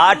8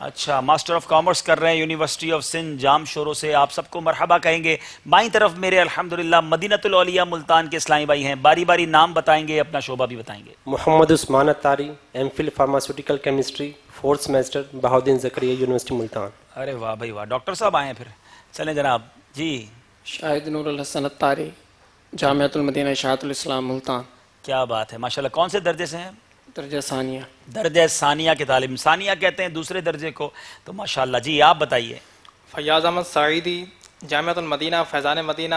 اچھا، master of commerce کر رہے ہیں یونیورسٹی آف سندھ جام شوروں سے، آپ سب کو مرحبا کہیں گے. بائیں طرف میرے الحمدللہ مدینۃ الاولیاء ملتان کے اسلامی بھائی ہیں، باری باری نام بتائیں گے، اپنا شعبہ بھی بتائیں گے. Muhammad Usman Atari, M Phil pharmaceutical chemistry, 4th semester, Bahauddin Zakariya university Multan. ارے واہ بھائی واہ، ڈاکٹر صاحب آئے ہیں پھر. چلیں جناب جی. شاہد نور الحسن اتاری، جامعۃ المدینہ اشاعت الاسلام ملتان. کیا بات ہے، ماشاءاللہ. کون سے درجے سے ہیں؟ درجہ ثانیہ. درجہ ثانیہ کے طالب. ثانیہ کہتے ہیں دوسرے درجے کو، تو ماشاءاللہ. جی آپ بتائیے. فیاض احمد سعیدی، جامعۃ المدینہ فیضان مدینہ،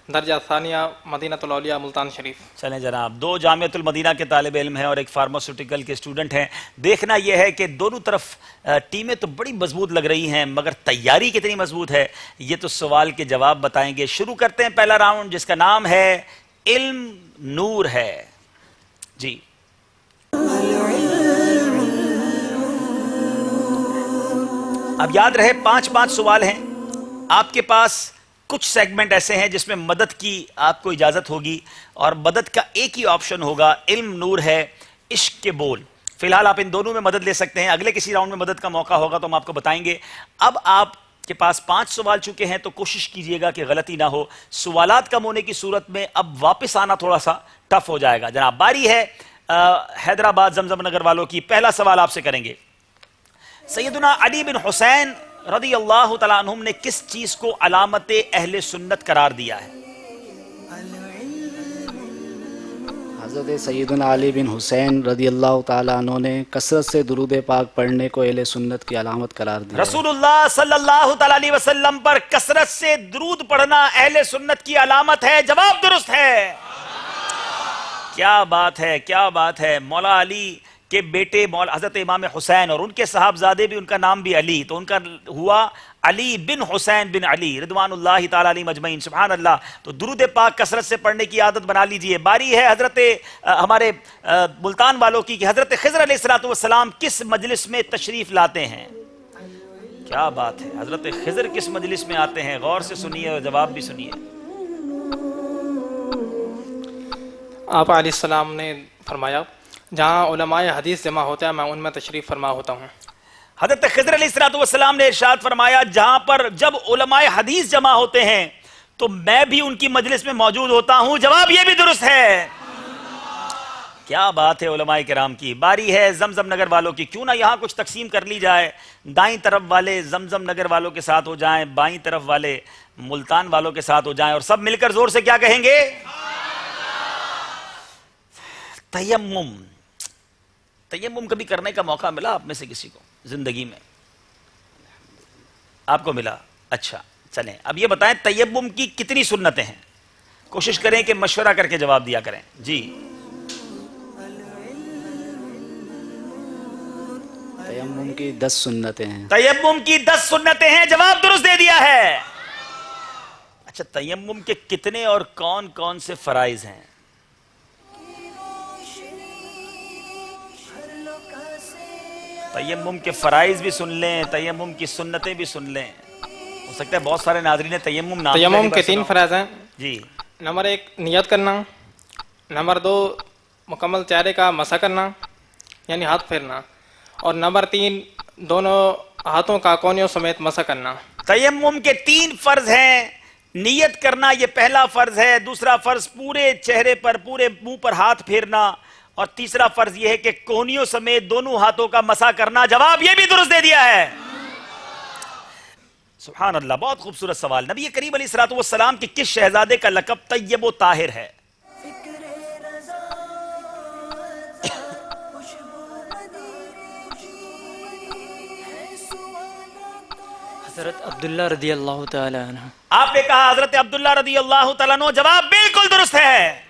درجہ ثانیہ، مدینۃ الاولیاء ملتان شریف. چلیں جناب، 2 جامعۃ المدینہ کے طالب علم ہیں اور ایک فارماسیوٹیکل کے اسٹوڈنٹ ہیں. دیکھنا یہ ہے کہ دونوں طرف ٹیمیں تو بڑی مضبوط لگ رہی ہیں، مگر تیاری کتنی مضبوط ہے یہ تو سوال کے جواب بتائیں گے. شروع کرتے ہیں پہلا راؤنڈ جس کا نام ہے علم نور ہے. جی اب یاد رہے 5 سوال ہیں آپ کے پاس. کچھ سیگمنٹ ایسے ہیں جس میں مدد کی آپ کو اجازت ہوگی اور مدد کا ایک ہی آپشن ہوگا، علم نور ہے، عشق کے بول. فی الحال آپ ان دونوں میں مدد لے سکتے ہیں، اگلے کسی راؤنڈ میں مدد کا موقع ہوگا تو ہم آپ کو بتائیں گے. اب آپ کے پاس 5 سوال چکے ہیں تو کوشش کیجئے گا کہ غلطی نہ ہو. سوالات کم ہونے کی صورت میں اب واپس آنا تھوڑا سا ٹف ہو جائے گا. جناب باری ہے حیدرآباد زمزم نگر والوں کی. پہلا سوال آپ سے کریں گے. سیدنا علی بن حسین رضی اللہ تعالیٰ عنہم نے کس چیز کو علامت اہل سنت قرار دیا ہے؟ حضرت سیدنا علی بن حسین رضی اللہ تعالیٰ عنہ نے کثرت سے درود پاک پڑھنے کو اہل سنت کی علامت قرار دیا. رسول اللہ صلی اللہ تعالیٰ علیہ وسلم پر کثرت سے درود پڑھنا اہل سنت کی علامت ہے. جواب درست ہے. کیا بات ہے، کیا بات ہے. مولا علی کے بیٹے حضرت امام حسین اور ان کے صاحبزادے بھی، ان کا نام بھی علی، تو ان کا ہوا علی بن حسین بن علی رضوان اللہ تعالیٰ علیہ مجمعین. سبحان اللہ. تو درود پاک کثرت سے پڑھنے کی عادت بنا لیجئے. باری ہے حضرت ہمارے ملتان والوں کی کہ حضرت خضر علیہ السلام کس مجلس میں تشریف لاتے ہیں؟ کیا بات ہے، حضرت خضر کس مجلس میں آتے ہیں؟ غور سے سنیے اور جواب بھی سنیے. آپ علیہ السلام نے فرمایا جہاں علماء حدیث جمع ہوتا ہے میں ان میں تشریف فرما ہوتا ہوں. حضرت خضر علیہ السلام نے ارشاد فرمایا جہاں پر جب علماء حدیث جمع ہوتے ہیں تو میں بھی ان کی مجلس میں موجود ہوتا ہوں. جواب یہ بھی درست ہے. کیا بات ہے علماء کرام کی. باری ہے زمزم نگر والوں کی. کیوں نہ یہاں کچھ تقسیم کر لی جائے. دائیں طرف والے زمزم نگر والوں کے ساتھ ہو جائیں، بائیں طرف والے ملتان والوں کے ساتھ ہو جائیں، اور سب مل کر زور سے کیا کہیں گے؟ تیمم. تیمم کبھی کرنے کا موقع ملا آپ میں سے کسی کو زندگی میں؟ آپ کو ملا. اچھا چلیں اب یہ بتائیں تیمم کی کتنی سنتیں ہیں؟ کوشش کریں کہ مشورہ کر کے جواب دیا کریں. جی تیمم کی 10 سنتیں ہیں. تیمم کی 10 سنتیں ہیں. جواب درست دے دیا ہے. اچھا تیمم کے کتنے اور کون کون سے فرائض ہیں؟ تیمم کے فرائض بھی سن لیں، تیمم کی سنتیں بھی سن لیں. ہو سکتا ہے بہت سارے ناظرین تیمم نام تیمم کے 3 فرائض ہیں. جی نمبر 1 نیت کرنا، نمبر 2 مکمل چہرے کا مسح کرنا یعنی ہاتھ پھیرنا، اور نمبر 3 دونوں ہاتھوں کا کونیوں سمیت مسح کرنا. تیمم کے 3 فرض ہیں. نیت کرنا یہ پہلا فرض ہے، دوسرا فرض پورے چہرے پر پورے منہ پر ہاتھ پھیرنا، اور تیسرا فرض یہ ہے کہ کونیوں سمیت دونوں ہاتھوں کا مسح کرنا. جواب یہ بھی درست دے دیا ہے. سبحان اللہ. بہت خوبصورت سوال. نبی کریم علیہ الصلوۃ والسلام کے کس شہزادے کا لقب طیب و طاہر ہے؟ حضرت عبداللہ رضی اللہ تعالی عنہ. آپ نے کہا حضرت عبداللہ رضی اللہ تعالیٰ عنہ. جواب بالکل درست ہے.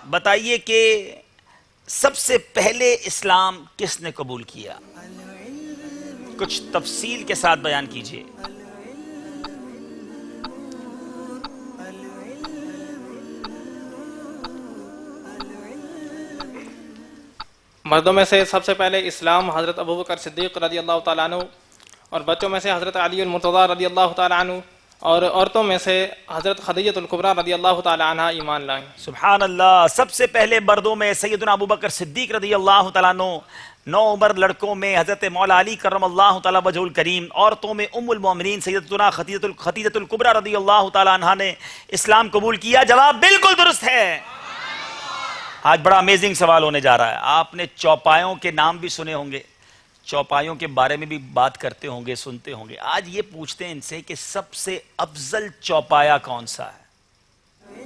بتائیے کہ سب سے پہلے اسلام کس نے قبول کیا؟ کچھ تفصیل کے ساتھ بیان کیجئے. مردوں میں سے سب سے پہلے اسلام حضرت ابوبکر صدیق رضی اللہ تعالیٰ عنہ، اور بچوں میں سے حضرت علی المرتضیٰ رضی اللہ تعالیٰ عنہ، اور عورتوں میں سے حضرت خدیجۃ الکبریٰ رضی اللہ تعالی عنہ ایمان لائیں۔ سبحان اللہ، سب سے پہلے مردوں میں سیدنا ابو بکر صدیق رضی اللہ تعالیٰ عنہ، نوعمر لڑکوں میں حضرت مولا علی کرم اللہ تعالیٰ وجہ الکریم، عورتوں میں ام المومنین سیدتنا خدیجۃ الکبریٰ رضی اللہ تعالیٰ عنہ نے اسلام قبول کیا۔ جواب بالکل درست ہے۔ آج بڑا امیزنگ سوال ہونے جا رہا ہے۔ آپ نے چوپایوں کے نام بھی سنے ہوں گے، چوپایوں کے بارے میں بھی بات کرتے ہوں گے، سنتے ہوں گے۔ آج یہ پوچھتے ہیں ان سے کہ سب سے افضل چوپایا کون سا ہے؟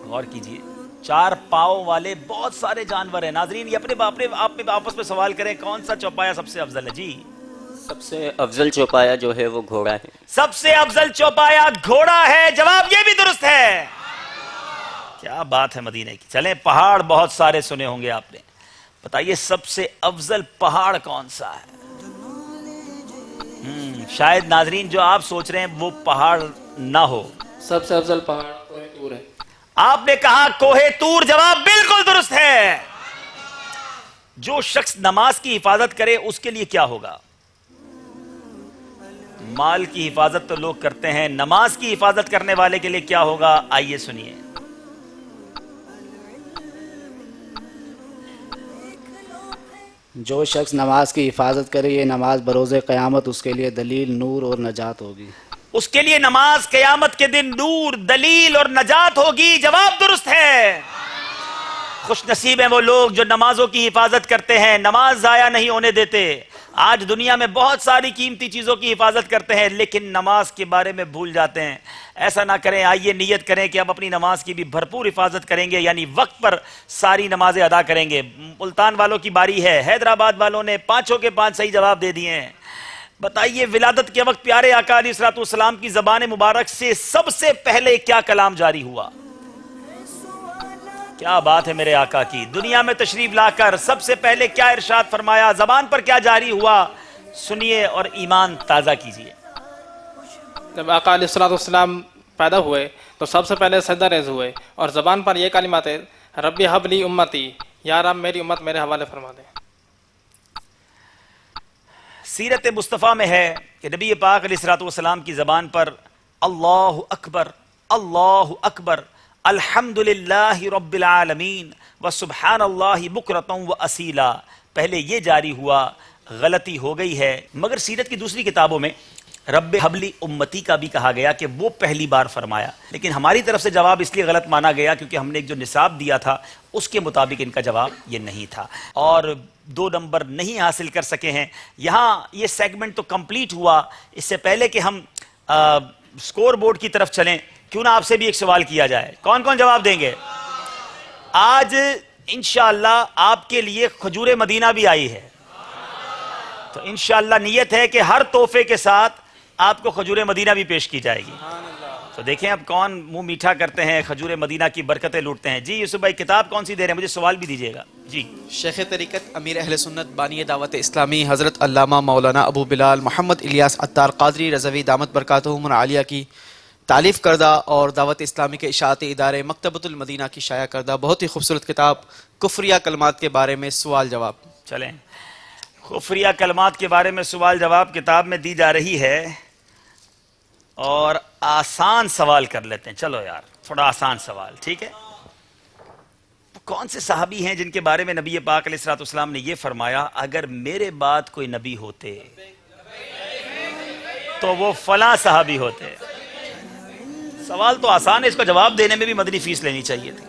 غور کیجئے، 4 پاؤں والے بہت سارے جانور ہیں۔ ناظرین، یہ اپنے آپ میں آپس میں سوال کریں کون سا چوپایا سب سے افضل ہے؟ جی، سب سے افضل چوپایا جو ہے وہ گھوڑا ہے۔ سب سے افضل چوپایا گھوڑا ہے۔ جواب یہ بھی درست ہے۔ کیا بات ہے مدینہ کی۔ چلیں، پہاڑ بہت سارے سنے ہوں گے آپ نے، بتائیے سب سے افضل پہاڑ کون سا ہے؟ شاید ناظرین جو آپ سوچ رہے ہیں وہ پہاڑ نہ ہو۔ سب سے افضل پہاڑ کوہ طور ہے۔ آپ نے کہا کوہ طور، جواب بالکل درست ہے۔ جو شخص نماز کی حفاظت کرے اس کے لیے کیا ہوگا؟ مال کی حفاظت تو لوگ کرتے ہیں، نماز کی حفاظت کرنے والے کے لیے کیا ہوگا؟ آئیے سنیے۔ جو شخص نماز کی حفاظت کرے یہ نماز بروز قیامت اس کے لیے دلیل، نور اور نجات ہوگی۔ اس کے لیے نماز قیامت کے دن نور، دلیل اور نجات ہوگی۔ جواب درست ہے۔ خوش نصیب ہیں وہ لوگ جو نمازوں کی حفاظت کرتے ہیں، نماز ضائع نہیں ہونے دیتے۔ آج دنیا میں بہت ساری قیمتی چیزوں کی حفاظت کرتے ہیں لیکن نماز کے بارے میں بھول جاتے ہیں۔ ایسا نہ کریں، آئیے نیت کریں کہ اب اپنی نماز کی بھی بھرپور حفاظت کریں گے، یعنی وقت پر ساری نمازیں ادا کریں گے۔ ملتان والوں کی باری ہے، حیدرآباد والوں نے 5 کے 5 صحیح جواب دے دیے ہیں۔ بتائیے ولادت کے وقت پیارے آقا علیہ الصلوۃ والسلام کی زبان مبارک سے سب سے پہلے کیا کلام جاری ہوا؟ کیا بات ہے میرے آقا کی، دنیا میں تشریف لا کر سب سے پہلے کیا ارشاد فرمایا، زبان پر کیا جاری ہوا؟ سنیے اور ایمان تازہ کیجئے۔ جب آقا علیہ الصلوۃ والسلام پیدا ہوئے تو سب سے پہلے سجدہ ریز ہوئے اور زبان پر یہ کلمات ہے، ربی حب لی امتی، یا رب میری امت میرے حوالے فرما دے۔ سیرت مصطفیٰ میں ہے کہ نبی پاک علیہ الصلوۃ والسلام کی زبان پر اللہ اکبر، اللہ اکبر، الحمدللہ رب العالمین و سبحان اللہ بکرۃ و اصیلا، پہلے یہ جاری ہوا۔ غلطی ہو گئی ہے، مگر سیرت کی دوسری کتابوں میں رب حبلی امتی کا بھی کہا گیا کہ وہ پہلی بار فرمایا، لیکن ہماری طرف سے جواب اس لیے غلط مانا گیا کیونکہ ہم نے ایک جو نصاب دیا تھا اس کے مطابق ان کا جواب یہ نہیں تھا، اور 2 نمبر نہیں حاصل کر سکے ہیں۔ یہاں یہ سیگمنٹ تو کمپلیٹ ہوا، اس سے پہلے کہ ہم سکور بورڈ کی طرف چلیں، کیوں نہ آپ سے بھی ایک سوال کیا جائے، کون کون جواب دیں گے؟ آج انشاءاللہ آپ کے لیے کھجور مدینہ بھی آئی ہے، تو انشاءاللہ نیت ہے کہ ہر تحفے کے ساتھ آپ کو کھجور مدینہ بھی پیش کی جائے گی۔ تو دیکھیں اب کون منہ میٹھا کرتے ہیں، کھجور مدینہ کی برکتیں لوٹتے ہیں۔ جی یوسف بھائی، کتاب کون سی دے رہے ہیں؟ مجھے سوال بھی دیجیے گا۔ جی، شیخ طریقت امیر اہل سنت بانی دعوت اسلامی حضرت علامہ مولانا ابو بلال محمد الیاس عطار قادری رضوی دامت برکاتہم العالیہ کی تالیف کردہ اور دعوت اسلامی کے اشاعتی ادارے مکتبۃ المدینہ کی شائع کردہ بہت ہی خوبصورت کتاب کفریہ کلمات کے بارے میں سوال جواب۔ چلیں، کفریہ کلمات کے بارے میں سوال جواب کتاب میں دی جا رہی ہے، اور آسان سوال کر لیتے ہیں۔ چلو یار، تھوڑا آسان سوال، ٹھیک ہے؟ کون سے صحابی ہیں جن کے بارے میں نبی پاک علیہ الصلوۃ والسلام نے یہ فرمایا، اگر میرے بعد کوئی نبی ہوتے تو وہ فلاں صحابی ہوتے؟ سوال تو آسان ہے، اس کا جواب دینے میں بھی مدنی فیس لینی چاہیے تھی۔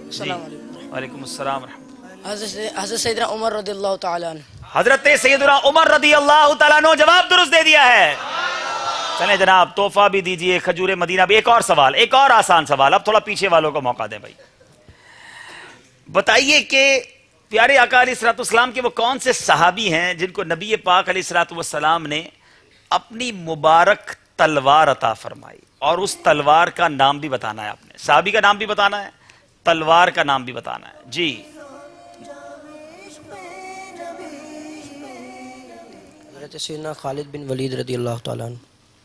السلام علیکم۔ وعلیکم السلام ورحمۃ۔ حضرت سیدنا عمر رضی اللہ تعالیٰ عنہ۔ حضرت سیدنا عمر رضی اللہ تعالیٰ عنہ جواب درست دے دیا ہے۔ چلیں جناب، تحفہ بھی دیجئے، کھجور مدینہ بھی۔ ایک اور سوال، ایک اور آسان سوال، اب تھوڑا پیچھے والوں کو موقع دیں بھائی۔ بتائیے کہ پیارے آقا علیہ الصلوۃ والسلام کے وہ کون سے صحابی ہیں جن کو نبی پاک علیہ الصلوۃ والسلام نے اپنی مبارک تلوار عطا فرمائی، اور اس تلوار کا نام بھی بتانا ہے آپ نے، صحابی کا نام بھی بتانا ہے، تلوار کا نام بھی بتانا ہے۔ جی، حضرت سیدنا خالد بن ولید رضی اللہ تعالیٰ عنہ۔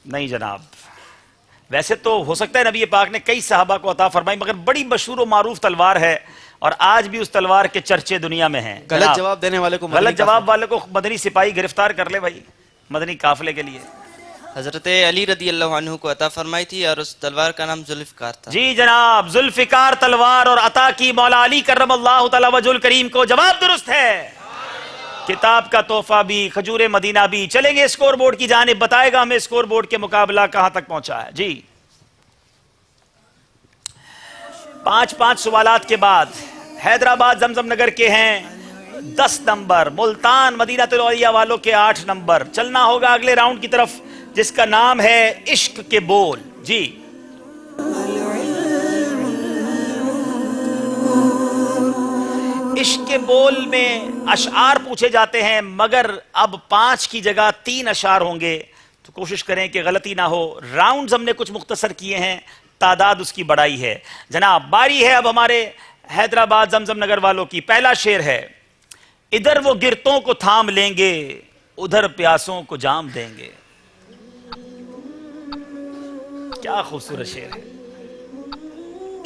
نہیں جناب، ویسے تو ہو سکتا ہے نبی پاک نے کئی صحابہ کو عطا فرمائی، مگر بڑی مشہور و معروف تلوار ہے اور آج بھی اس تلوار کے چرچے دنیا میں ہیں۔ غلط جواب دینے والے کو غلط جواب والے کو مدنی سپاہی گرفتار کر لے بھائی، مدنی قافلے کے لیے۔ حضرت علی رضی اللہ عنہ کو عطا فرمائی تھی اور اس تلوار کا نام ذوالفقار تھا. جی جناب، ذوالفقار تلوار اور عطا کی مولا علی کرم اللہ تعالی وجہ الکریم کو. جواب درست ہے. کتاب کا تحفہ بھی، کھجور مدینہ بھی. چلیں گے اسکور بورڈ کی جانب، بتائے گا ہمیں اسکور بورڈ کے مقابلہ کہاں تک پہنچا ہے. جی 5 سوالات کے بعد حیدرآباد زمزم نگر کے ہیں 10 نمبر، ملتان مدینہ الاولیاء والوں کے 8 نمبر. چلنا ہوگا اگلے راؤنڈ کی طرف جس کا نام ہے عشق کے بول. جی عشق کے بول میں اشعار پوچھے جاتے ہیں، مگر اب 5 کی جگہ 3 اشعار ہوں گے، تو کوشش کریں کہ غلطی نہ ہو. راؤنڈز ہم نے کچھ مختصر کیے ہیں، تعداد اس کی بڑائی ہے. جناب باری ہے اب ہمارے حیدرآباد زمزم نگر والوں کی. پہلا شعر ہے: ادھر وہ گرتوں کو تھام لیں گے، ادھر پیاسوں کو جام دیں گے. کیا خوبصورت شعر ہے.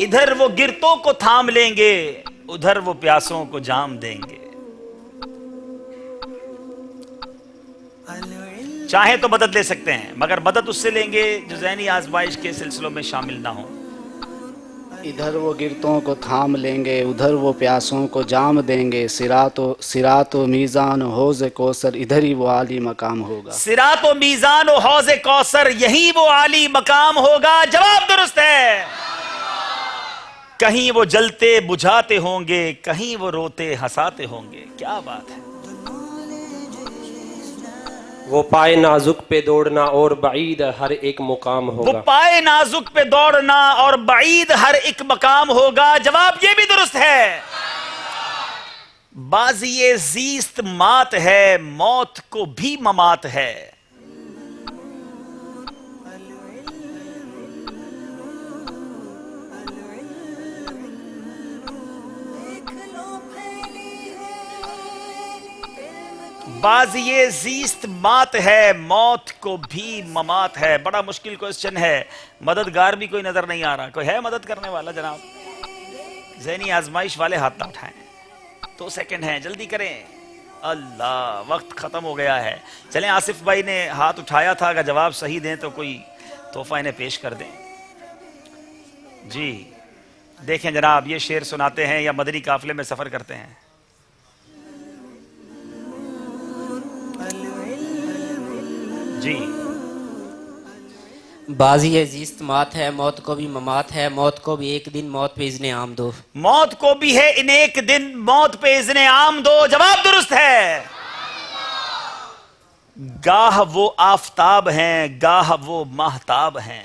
ادھر وہ گرتوں کو تھام لیں گے، ادھر وہ پیاسوں کو جام دیں گے. چاہیں تو مدد لے سکتے ہیں، مگر مدد اس سے لیں گے جو ذہنی آزمائش کے سلسلوں میں شامل نہ ہوں. ادھر وہ گرتوں کو تھام لیں گے، ادھر وہ پیاسوں کو جام دیں گے. صراط و میزان و حوض کوثر، ادھر ہی وہ عالی مقام ہوگا. صراط و میزان و حوض کوثر، یہی وہ عالی مقام ہوگا. جواب درست ہے. کہیں وہ جلتے بجھاتے ہوں گے، کہیں وہ روتے ہنساتے ہوں گے. کیا بات ہے. وہ پائے نازک پہ دوڑنا اور بعید ہر ایک مقام وہ ہوگا. پائے نازک پہ دوڑنا اور بعید ہر ایک مقام ہوگا. جواب یہ بھی درست ہے. بازی زیست مات ہے، موت کو بھی ممات ہے. بازی زیست مات ہے، موت کو بھی ممات ہے. بڑا مشکل کوئسچن ہے. مددگار بھی کوئی نظر نہیں آ رہا. کوئی ہے مدد کرنے والا جناب؟ ذہنی آزمائش والے ہاتھ نہ اٹھائیں. 2 سیکنڈ ہیں، جلدی کریں. اللہ، وقت ختم ہو گیا ہے. چلیں، آصف بھائی نے ہاتھ اٹھایا تھا، اگر جواب صحیح دیں تو کوئی تحفہ انہیں پیش کر دیں. جی دیکھیں جناب، یہ شعر سناتے ہیں یا مدنی قافلے میں سفر کرتے ہیں. جی بازی زیست مات ہے، موت کو بھی ممات ہے. موت کو بھی ایک دن موت پہ اذن عام دو. موت کو بھی ہے ان ایک دن موت پہ اذن عام دو. جواب درست ہے. گاہ وہ آفتاب ہیں، گاہ وہ ماہتاب ہیں.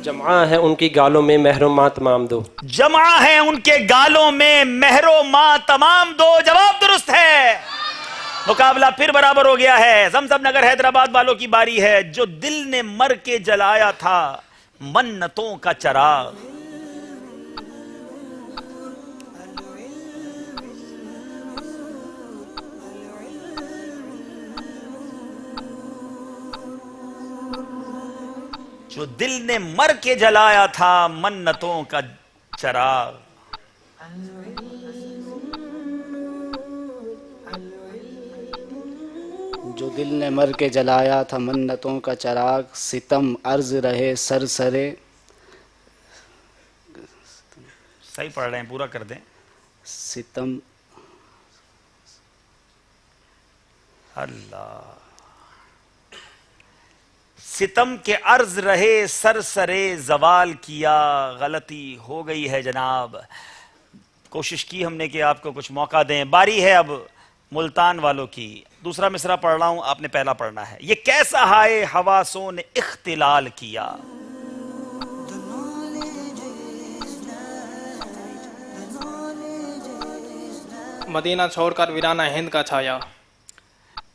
جمعہ ہے ان کی گالوں میں مہر و ماں تمام دو. جمع ہے ان کے گالوں میں مہر و ماں تمام دو. جواب درست ہے. مقابلہ پھر برابر ہو گیا ہے. زمزم نگر حیدرآباد والوں کی باری ہے. جو دل نے مر کے جلایا تھا منتوں کا چراغ. جو دل نے مر کے جلایا تھا منتوں کا چراغ. جو دل نے مر کے جلایا تھا منتوں کا چراغ. ستم عرض رہے سرسرے. صحیح پڑھ رہے ہیں، پورا کر دیں. ستم اللہ. ستم کے عرض رہے سرسرے زوال کیا. غلطی ہو گئی ہے جناب. کوشش کی ہم نے کہ آپ کو کچھ موقع دیں. باری ہے اب ملتان والوں کی. دوسرا مصرع پڑھ رہا ہوں، آپ نے پہلا پڑھنا ہے. یہ کیسا ہائے حواسوں نے اختلال کیا. مدینہ چھوڑ کر ویرانہ ہند کا چھایا.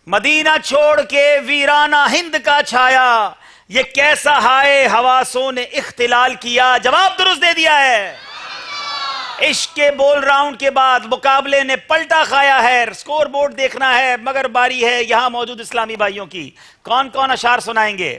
مدینہ چھوڑ کے ویرانہ ہند کا چھایا. یہ کیسا ہائے حواسوں نے اختلال کیا. جواب درست دے دیا ہے. عشق کے بول راؤنڈ کے بعد مقابلے نے پلٹا کھایا ہے. سکور بورڈ دیکھنا ہے، مگر باری ہے یہاں موجود اسلامی بھائیوں کی. کون کون اشعار سنائیں گے؟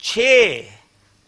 6।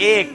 1,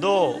2,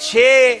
6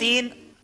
3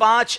5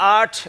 8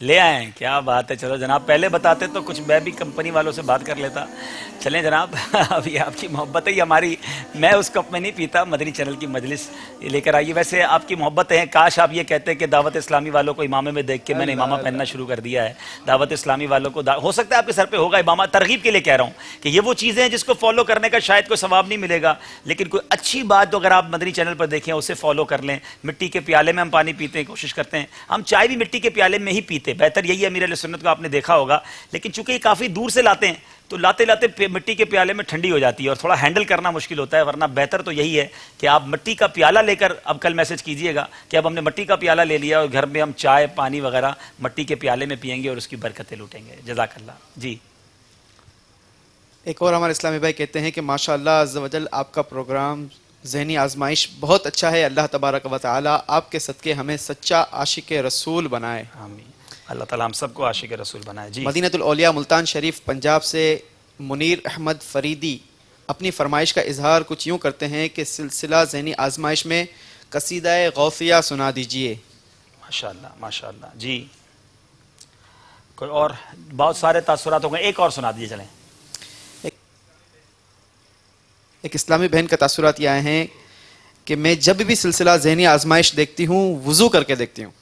لے آئے ہیں, کیا بات ہے. چلو جناب پہلے بتاتے تو کچھ میں بھی کمپنی والوں سے بات کر لیتا. چلیں جناب, ابھی آپ کی محبت ہے ہماری, میں اس کپ میں نہیں پیتا. مدنی چینل کی مجلس لے کر آئیے. ویسے آپ کی محبت ہے, کاش آپ یہ کہتے کہ دعوت اسلامی والوں کو امامے میں دیکھ کے میں نے امامہ پہننا شروع کر دیا ہے. دعوت اسلامی والوں کو ہو سکتا ہے آپ کے سر پہ ہوگا امامہ, ترغیب کے لیے کہہ رہا ہوں کہ یہ وہ چیزیں ہیں جس کو فالو کرنے کا شاید کوئی ثواب نہیں ملے گا, لیکن کوئی اچھی بات تو اگر آپ مدنی چینل پر دیکھیں اسے فالو کر لیں. مٹی کے پیالے میں ہم پانی پیتے ہیں, کوشش کرتے ہیں ہم چائے بھی مٹی کے پیالے میں ہی پیتے, بہتر یہی ہے. امیر اہل سنت کو آپ نے دیکھا ہوگا, لیکن چونکہ یہ کافی دور سے لاتے ہیں تو لاتے لاتے مٹی کے پیالے میں ٹھنڈی ہو جاتی ہے اور تھوڑا ہینڈل کرنا مشکل ہوتا ہے. ورنہ بہتر تو یہی ہے کہ آپ مٹی کا پیالہ لے کر اب کل میسج کیجئے گا کہ اب ہم نے مٹی کا پیالہ لے لیا اور گھر میں ہم چائے پانی وغیرہ مٹی کے پیالے میں پئیں گے اور اس کی برکتیں لوٹیں گے. جزاک اللہ. جی ایک اور ہمارے اسلامی بھائی کہتے ہیں کہ ماشاء اللہ عز و جل آپ کا پروگرام ذہنی آزمائش بہت اچھا ہے. اللہ تبارک و تعالی آپ کے صدقے ہمیں سچا عاشق رسول بنائے. آمین. اللہ تعالیٰ ہم سب کو عاشق رسول بنائے. جی مدینۃ الاولیاء ملتان شریف پنجاب سے منیر احمد فریدی اپنی فرمائش کا اظہار کچھ یوں کرتے ہیں کہ سلسلہ ذہنی آزمائش میں قصیدہ غوثیہ سنا دیجئے. ماشاءاللہ ماشاءاللہ. جی کوئی اور بہت سارے تاثرات ہوں گے, ایک اور سنا دیجیے. چلیں ایک اسلامی بہن کا تاثرات یہ آئے ہیں کہ میں جب بھی سلسلہ ذہنی آزمائش دیکھتی ہوں وضو کر کے دیکھتی ہوں.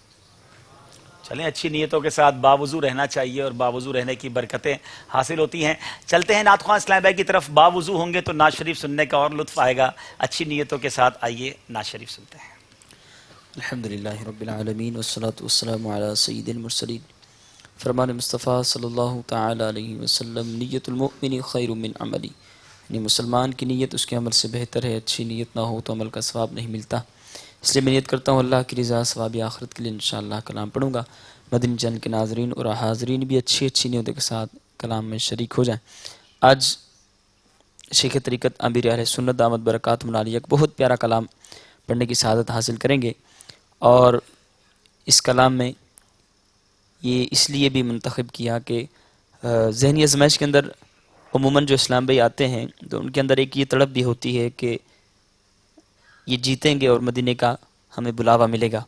چلیں اچھی نیتوں کے ساتھ باوضو رہنا چاہیے اور باوضو رہنے کی برکتیں حاصل ہوتی ہیں. چلتے ہیں نعت خواں اسلام بھائی کی طرف. باوضو ہوں گے تو نعت شریف سننے کا اور لطف آئے گا. اچھی نیتوں کے ساتھ آئیے نعت شریف سنتے ہیں. الحمدللہ رب العالمین والصلاة والسلام علی سید المرسلین. فرمان مصطفیٰ صلی اللہ تعالی علیہ وسلم, نیت المؤمن خیر من عملی, یعنی مسلمان کی نیت اس کے عمل سے بہتر ہے. اچھی نیت نہ ہو تو عمل کا ثواب نہیں ملتا. اس لیے میں نیت کرتا ہوں اللہ کی رضا ثواب آخرت کے لیے انشاءاللہ کلام پڑھوں گا. مدنی چینل کے ناظرین اور حاضرین بھی اچھی اچھی نیتوں کے ساتھ کلام میں شریک ہو جائیں. آج شیخ طریقت امیر اہل سنت دامت برکاتہم العالیہ ایک بہت پیارا کلام پڑھنے کی سعادت حاصل کریں گے, اور اس کلام میں یہ اس لیے بھی منتخب کیا کہ ذہنی آزمائش کے اندر عموماً جو اسلام بھائی آتے ہیں تو ان کے اندر ایک یہ تڑپ بھی ہوتی ہے کہ یہ جیتیں گے اور مدینے کا ہمیں بلاوا ملے گا,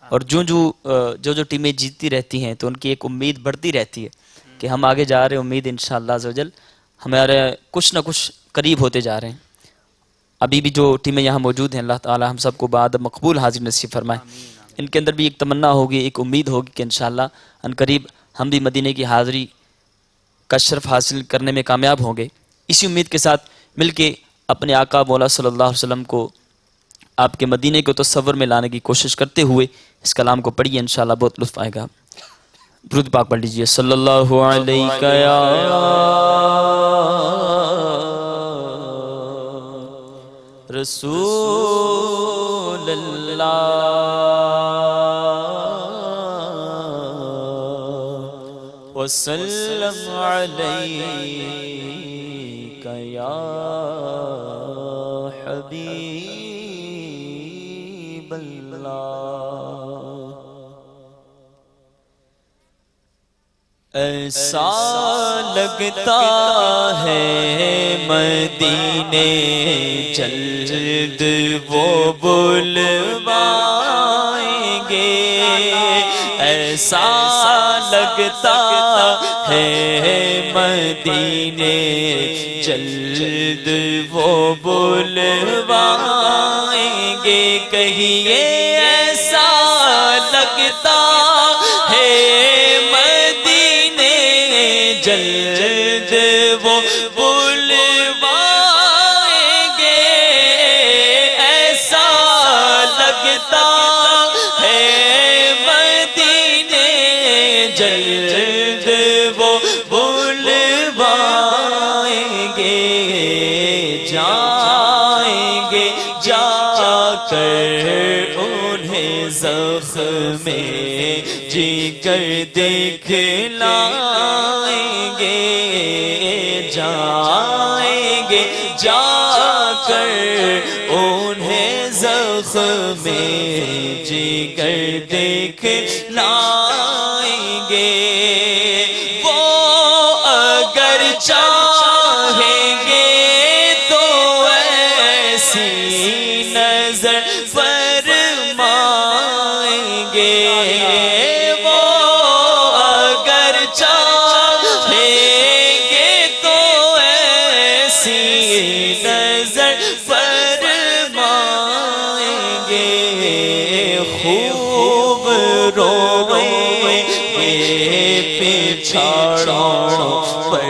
اور جو ٹیمیں جیتتی رہتی ہیں تو ان کی ایک امید بڑھتی رہتی ہے کہ ہم آگے جا رہے ہیں, امید انشاءاللہ عز و جل ہمارے کچھ نہ کچھ قریب ہوتے جا رہے ہیں. ابھی بھی جو ٹیمیں یہاں موجود ہیں اللہ تعالی ہم سب کو بعد مقبول حاضر نصیب فرمائے. ان کے اندر بھی ایک تمنا ہوگی, ایک امید ہوگی کہ انشاءاللہ ان قریب ہم بھی مدینے کی حاضری کا شرف حاصل کرنے میں کامیاب ہوں گے. اسی امید کے ساتھ مل کے اپنے آقا مولا صلی اللہ علیہ وسلم کو آپ کے مدینے کو تصور میں لانے کی کوشش کرتے ہوئے اس کلام کو پڑھیے, انشاءاللہ بہت لطف آئے گا. درود پاک پڑھ لیجئے. صلی اللہ علیہ یا رسول اللہ وسلم علیک یا حبیب اللہ. ایسا لگتا ہے مدینے جلد وہ بلوائیں گے, ایسا لگتا ہے مدینے جلد وہ بلوائیں گے. کہیے ایسا لگتا ہے جلد وہ بلوائیں گے, ایسا لگتا ہے مدینے جلد وہ بلوائیں گے. جائیں گے جا کر انہیں زخم جگر دکھلائیں گے, جائیں گے جا کر انہیں زخم جگر دکھلائیں گے. وہ اگر چاہیں گے تو ایسی نظر فرمائیں گے, وہ چھاڑوں پر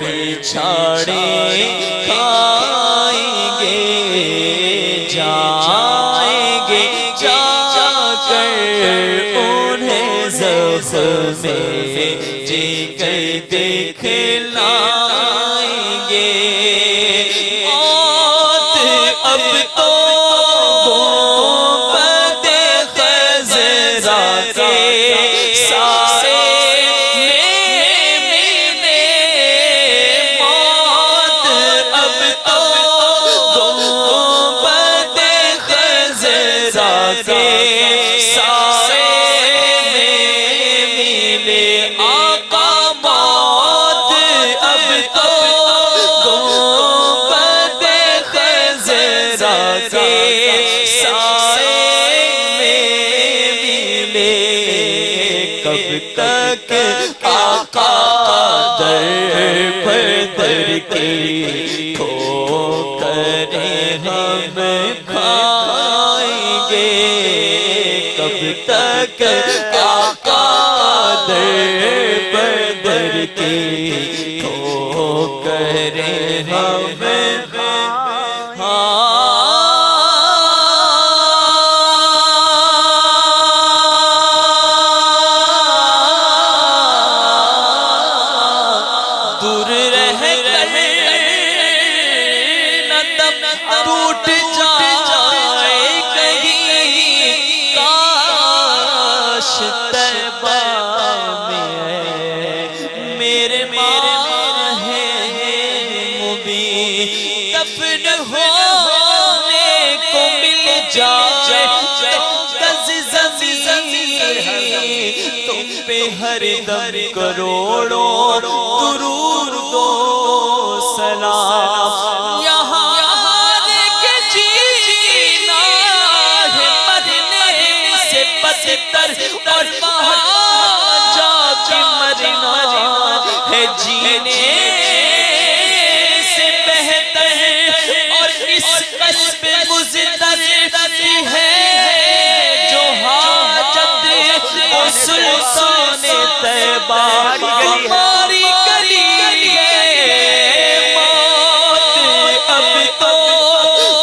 بچھاڑے کھائیں گے جائیں گے جا کر انہیں زخم جگر دکھلائیں گے موت اب تو گنبد خضرا کے سائے میں ملے موت اب تو گنبد خضرا کے سائے میں ملے آقا موت اب تو گنبد خضرا کے سائے میں ملے کب تک آقا در پر در کے ٹھوکریں ہم کھائیں گے کب تک آقا در پر در کے ٹھوکریں ہم دور رہ کر نہ تب ٹوٹ جائے کہیں کاش طیبہ میں میرے ماہ مبین دفن ہونے کو مل جائے گز زمین تم پہ ہر دم کروڑوں درود و سلام یہاں کے جینا ہے مرنے سے بدتر اور وہاں جا کے مرنا ہے جینے سے بہتر اور اس قلب مزدر کی ہے جو حاجت وہ سلطان طیبہ ہماری گلی ہے موت اب تو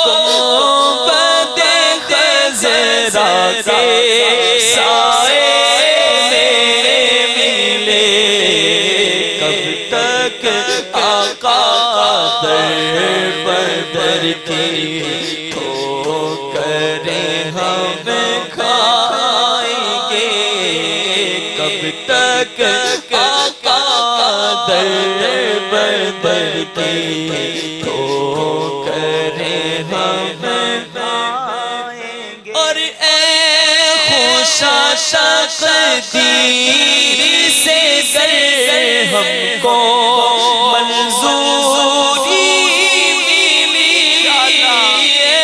گنبد خضرا کے سائے میں ملے کب تک آقا در بدر کی ٹھوکریں ہم کھائیں گے کب تک آقا در بدر کی ٹھوکریں ہم کھائیں گے اور اے خوشا تقدیر سے گر ہم کو منظوری ملی اے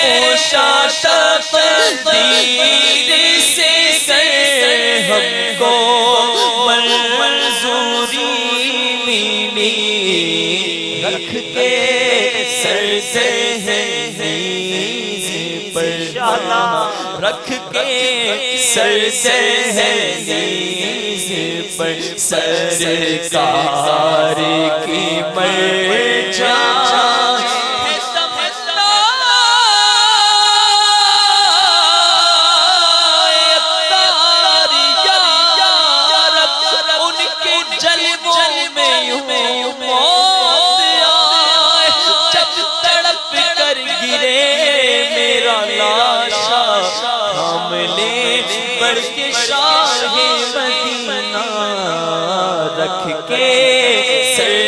خوشا تقدیر سے گر ہم کو منظوری ملی رکھ کے سر سے پر رکھ کے سر سے پر سرکار کی مر جان ان کے جلووں میں یوں موت آئے جب تڑپ کر گرے میرا لاشا ہم لے بڑھ کے شاہ مدینہ رکھ کے سر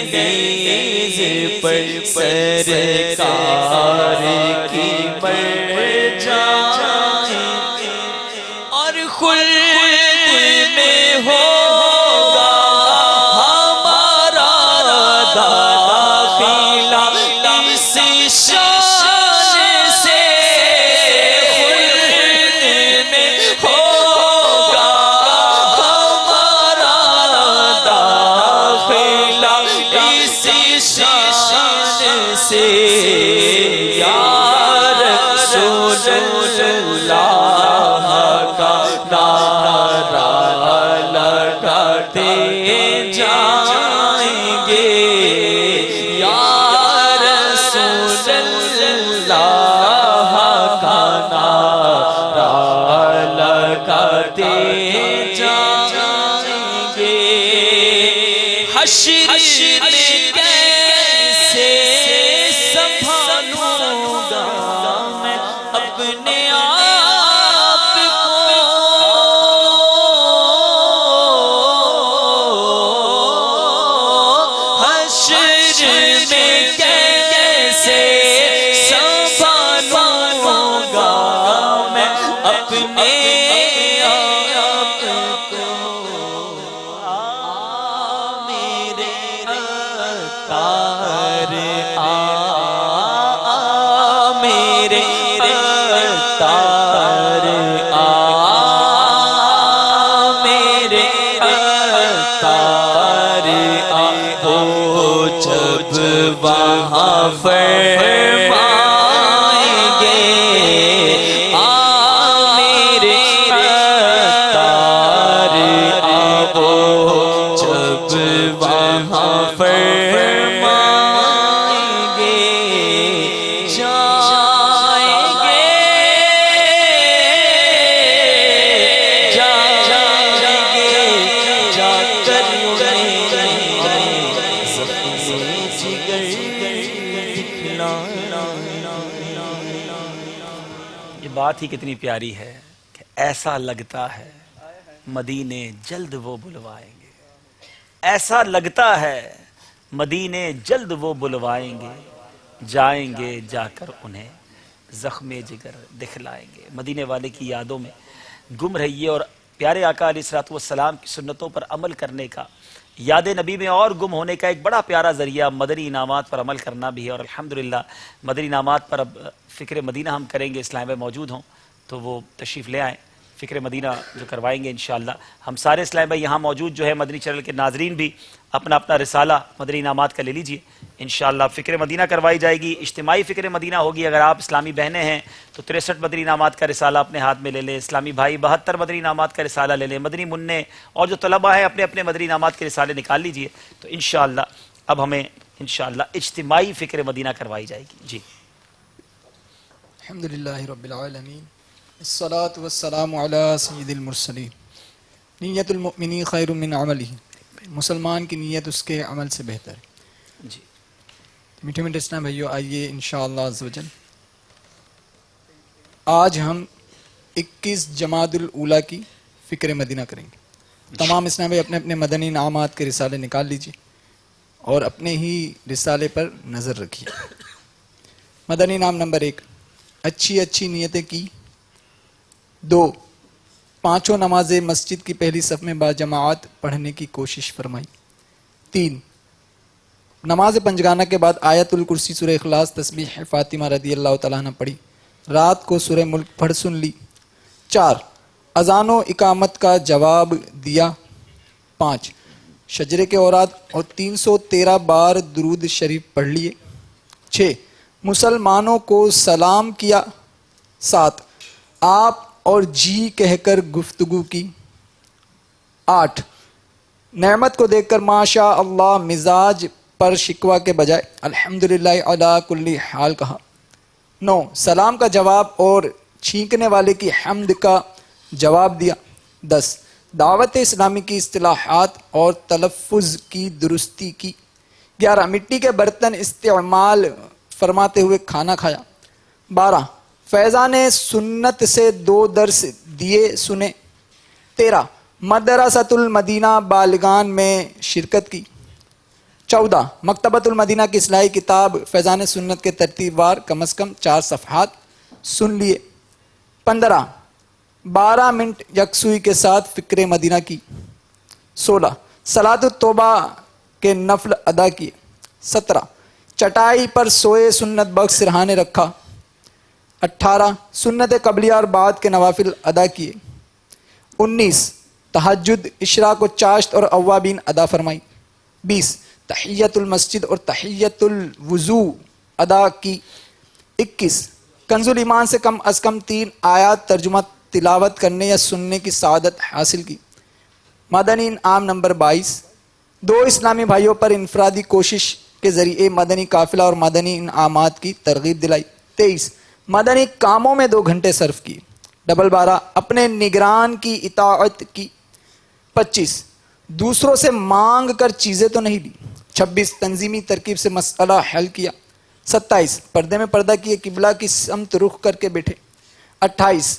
نیز پر سرکار کی مر جائیں اور خلد میں ہوگا ہمارا داخلہ اس شان سے خلد میں ہوگا ہمارا داخلہ اس شان سے یا اپنے آپ کو حشر میں کیسے سنبھالوں گا میں اپنے آپ کو میرے اتار میرے اتار میرے اتار وہ جب وہاں فرمائیں گے میرے اتار وہ جب وہاں فرمائیں گے جائیں گے جا کر یہ بات ہی کتنی پیاری ہے کہ ایسا لگتا ہے مدینے جلد وہ بلوائیں گے، ایسا لگتا ہے مدینے جلد وہ بلوائیں گے، جائیں گے جا کر انہیں زخم جگر دکھلائیں گے۔ مدینے والے کی یادوں میں گم رہیے اور پیارے آقا علیہ الصلوۃ والسلام کی سنتوں پر عمل کرنے کا، یاد نبی میں اور گم ہونے کا ایک بڑا پیارا ذریعہ مدنی انعامات پر عمل کرنا بھی ہے۔ اور الحمدللہ مدنی انعامات پر اب فکر مدینہ ہم کریں گے، اسلام میں موجود ہوں تو وہ تشریف لے آئیں، فکر مدینہ جو کروائیں گے انشاءاللہ۔ ہم سارے اسلام بھائی یہاں موجود جو ہے، مدنی چینل کے ناظرین بھی اپنا اپنا رسالہ مدنی انعامات کا لے لیجئے، انشاءاللہ فکر مدینہ کروائی جائے گی، اجتماعی فکر مدینہ ہوگی۔ اگر آپ اسلامی بہنیں ہیں تو 63 مدنی انعامات کا رسالہ اپنے ہاتھ میں لے لیں، اسلامی بھائی 72 مدنی انعامات کا رسالہ لے لیں، مدنی منع اور جو طلبہ ہیں اپنے اپنے مدنی انعامات کے رسالے نکال لیجئے، تو انشاءاللہ اب ہمیں انشاءاللہ اجتماعی فکر مدینہ کروائی جائے گی۔ جی الحمدللہ رب العالمین، الصلاة والسلام علی سید المرسلین۔ نیت المؤمنی خیر من عملہ، مسلمان کی نیت اس کے عمل سے بہتر ہے۔ جی میٹھے میٹھے اسلام بھائیو، آئیے انشاءاللہ عز و جل آج ہم 21 جمادی الاولیٰ کی فکر مدینہ کریں گے۔ تمام اسلام بھائی اپنے اپنے مدنی انعامات کے رسالے نکال لیجئے اور اپنے ہی رسالے پر نظر رکھیے۔ مدنی انعام نمبر 1، اچھی اچھی نیتیں کی۔ 2، 5 نمازیں مسجد کی پہلی صف میں باجماعت پڑھنے کی کوشش فرمائی۔ 3، نماز پنجگانہ کے بعد آیت الکرسی، سورہ اخلاص، تسبیح فاطمہ رضی اللہ تعالیٰ عنہ پڑھی، رات کو سورہ ملک پڑھ سن لی۔ 4، اذان و اقامت کا جواب دیا۔ 5، شجرے کے اوراد اور 313 بار درود شریف پڑھ لیے۔ 6، مسلمانوں کو سلام کیا۔ 7، آپ اور جی کہہ کر گفتگو کی۔ 8، نعمت کو دیکھ کر ماشاء اللہ مزاج پر شکوہ کے بجائے الحمدللہ علی کل حال کہا۔ 9، سلام کا جواب اور چھینکنے والے کی حمد کا جواب دیا۔ 10، دعوت اسلامی کی اصطلاحات اور تلفظ کی درستی کی۔ 11، مٹی کے برتن استعمال فرماتے ہوئے کھانا کھایا۔ 12، فیضان سنت سے 2 درس دیے سنے۔ 13، مدرسۃ المدینہ بالغان میں شرکت کی۔ 14، مکتبۃ المدینہ کی اصلاحی کتاب فیضان سنت کے ترتیب وار کم از کم 4 صفحات سن لیے۔ 15، 12 منٹ یکسوئی کے ساتھ فکر مدینہ کی۔ 16، صلاۃ التوبہ کے نفل ادا کیے۔ 17، چٹائی پر سوئے سنت بخش سرہانے رکھا۔ 18، سنت قبلیہ اور بعد کے نوافل ادا کیے۔ 19، تہجد، اشراق و چاشت اور اوابین ادا فرمائی۔ 20، تحیت المسجد اور تحیت الوضو ادا کی۔ 21، کنز الایمان سے کم از کم 3 آیات ترجمہ تلاوت کرنے یا سننے کی سعادت حاصل کی۔ مدنی انعام نمبر 22، 2 اسلامی بھائیوں پر انفرادی کوشش کے ذریعے مدنی قافلہ اور مدنی انعامات کی ترغیب دلائی۔ 23، مدنی کاموں میں 2 گھنٹے صرف کیے۔ 12، اپنے نگران کی اطاعت کی۔ 25، دوسروں سے مانگ کر چیزیں تو نہیں لی۔ 26، تنظیمی ترکیب سے مسئلہ حل کیا۔ 27، پردے میں پردہ کیے، قبلہ کی سمت رخ کر کے بیٹھے۔ 28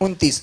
29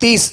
30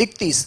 31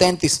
33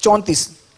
34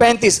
35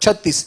36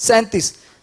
37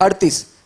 38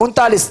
39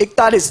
41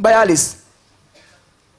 42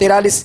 43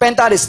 45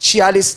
46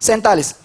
47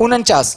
49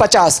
50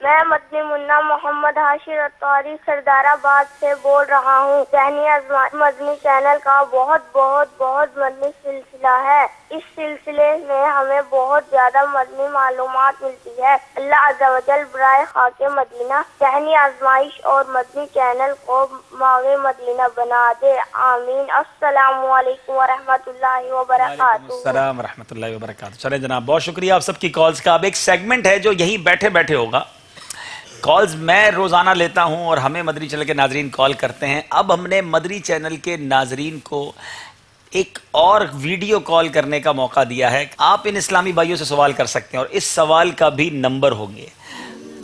میں مدنی منا محمد حاشر اطاری سردار آباد سے بول رہا ہوں۔ ذہنی آزمائش مدنی چینل کا بہت بہت بہت مدنی سلسلہ ہے۔ اس سلسلے میں ہمیں بہت زیادہ مدنی معلومات ملتی ہے۔ اللہ عز و جل برائے خاک مدینہ ذہنی آزمائش اور مدنی چینل کو ماغ مدینہ بنا دے، آمین۔ السلام علیکم ورحمۃ اللہ وبرکاتہ۔ السلام ورحمۃ اللہ وبرکاتہ۔ چلیں جناب، بہت شکریہ آپ سب کی کالز کا۔ اب ایک سیگمنٹ ہے جو یہیں بیٹھے بیٹھے ہوگا، کالز میں روزانہ لیتا ہوں اور ہمیں مدنی چینل کے ناظرین کال کرتے ہیں۔ اب ہم نے مدنی چینل کے ناظرین کو ایک اور ویڈیو کال کرنے کا موقع دیا ہے۔ آپ ان اسلامی بھائیوں سے سوال کر سکتے ہیں اور اس سوال کا بھی نمبر ہوں گے۔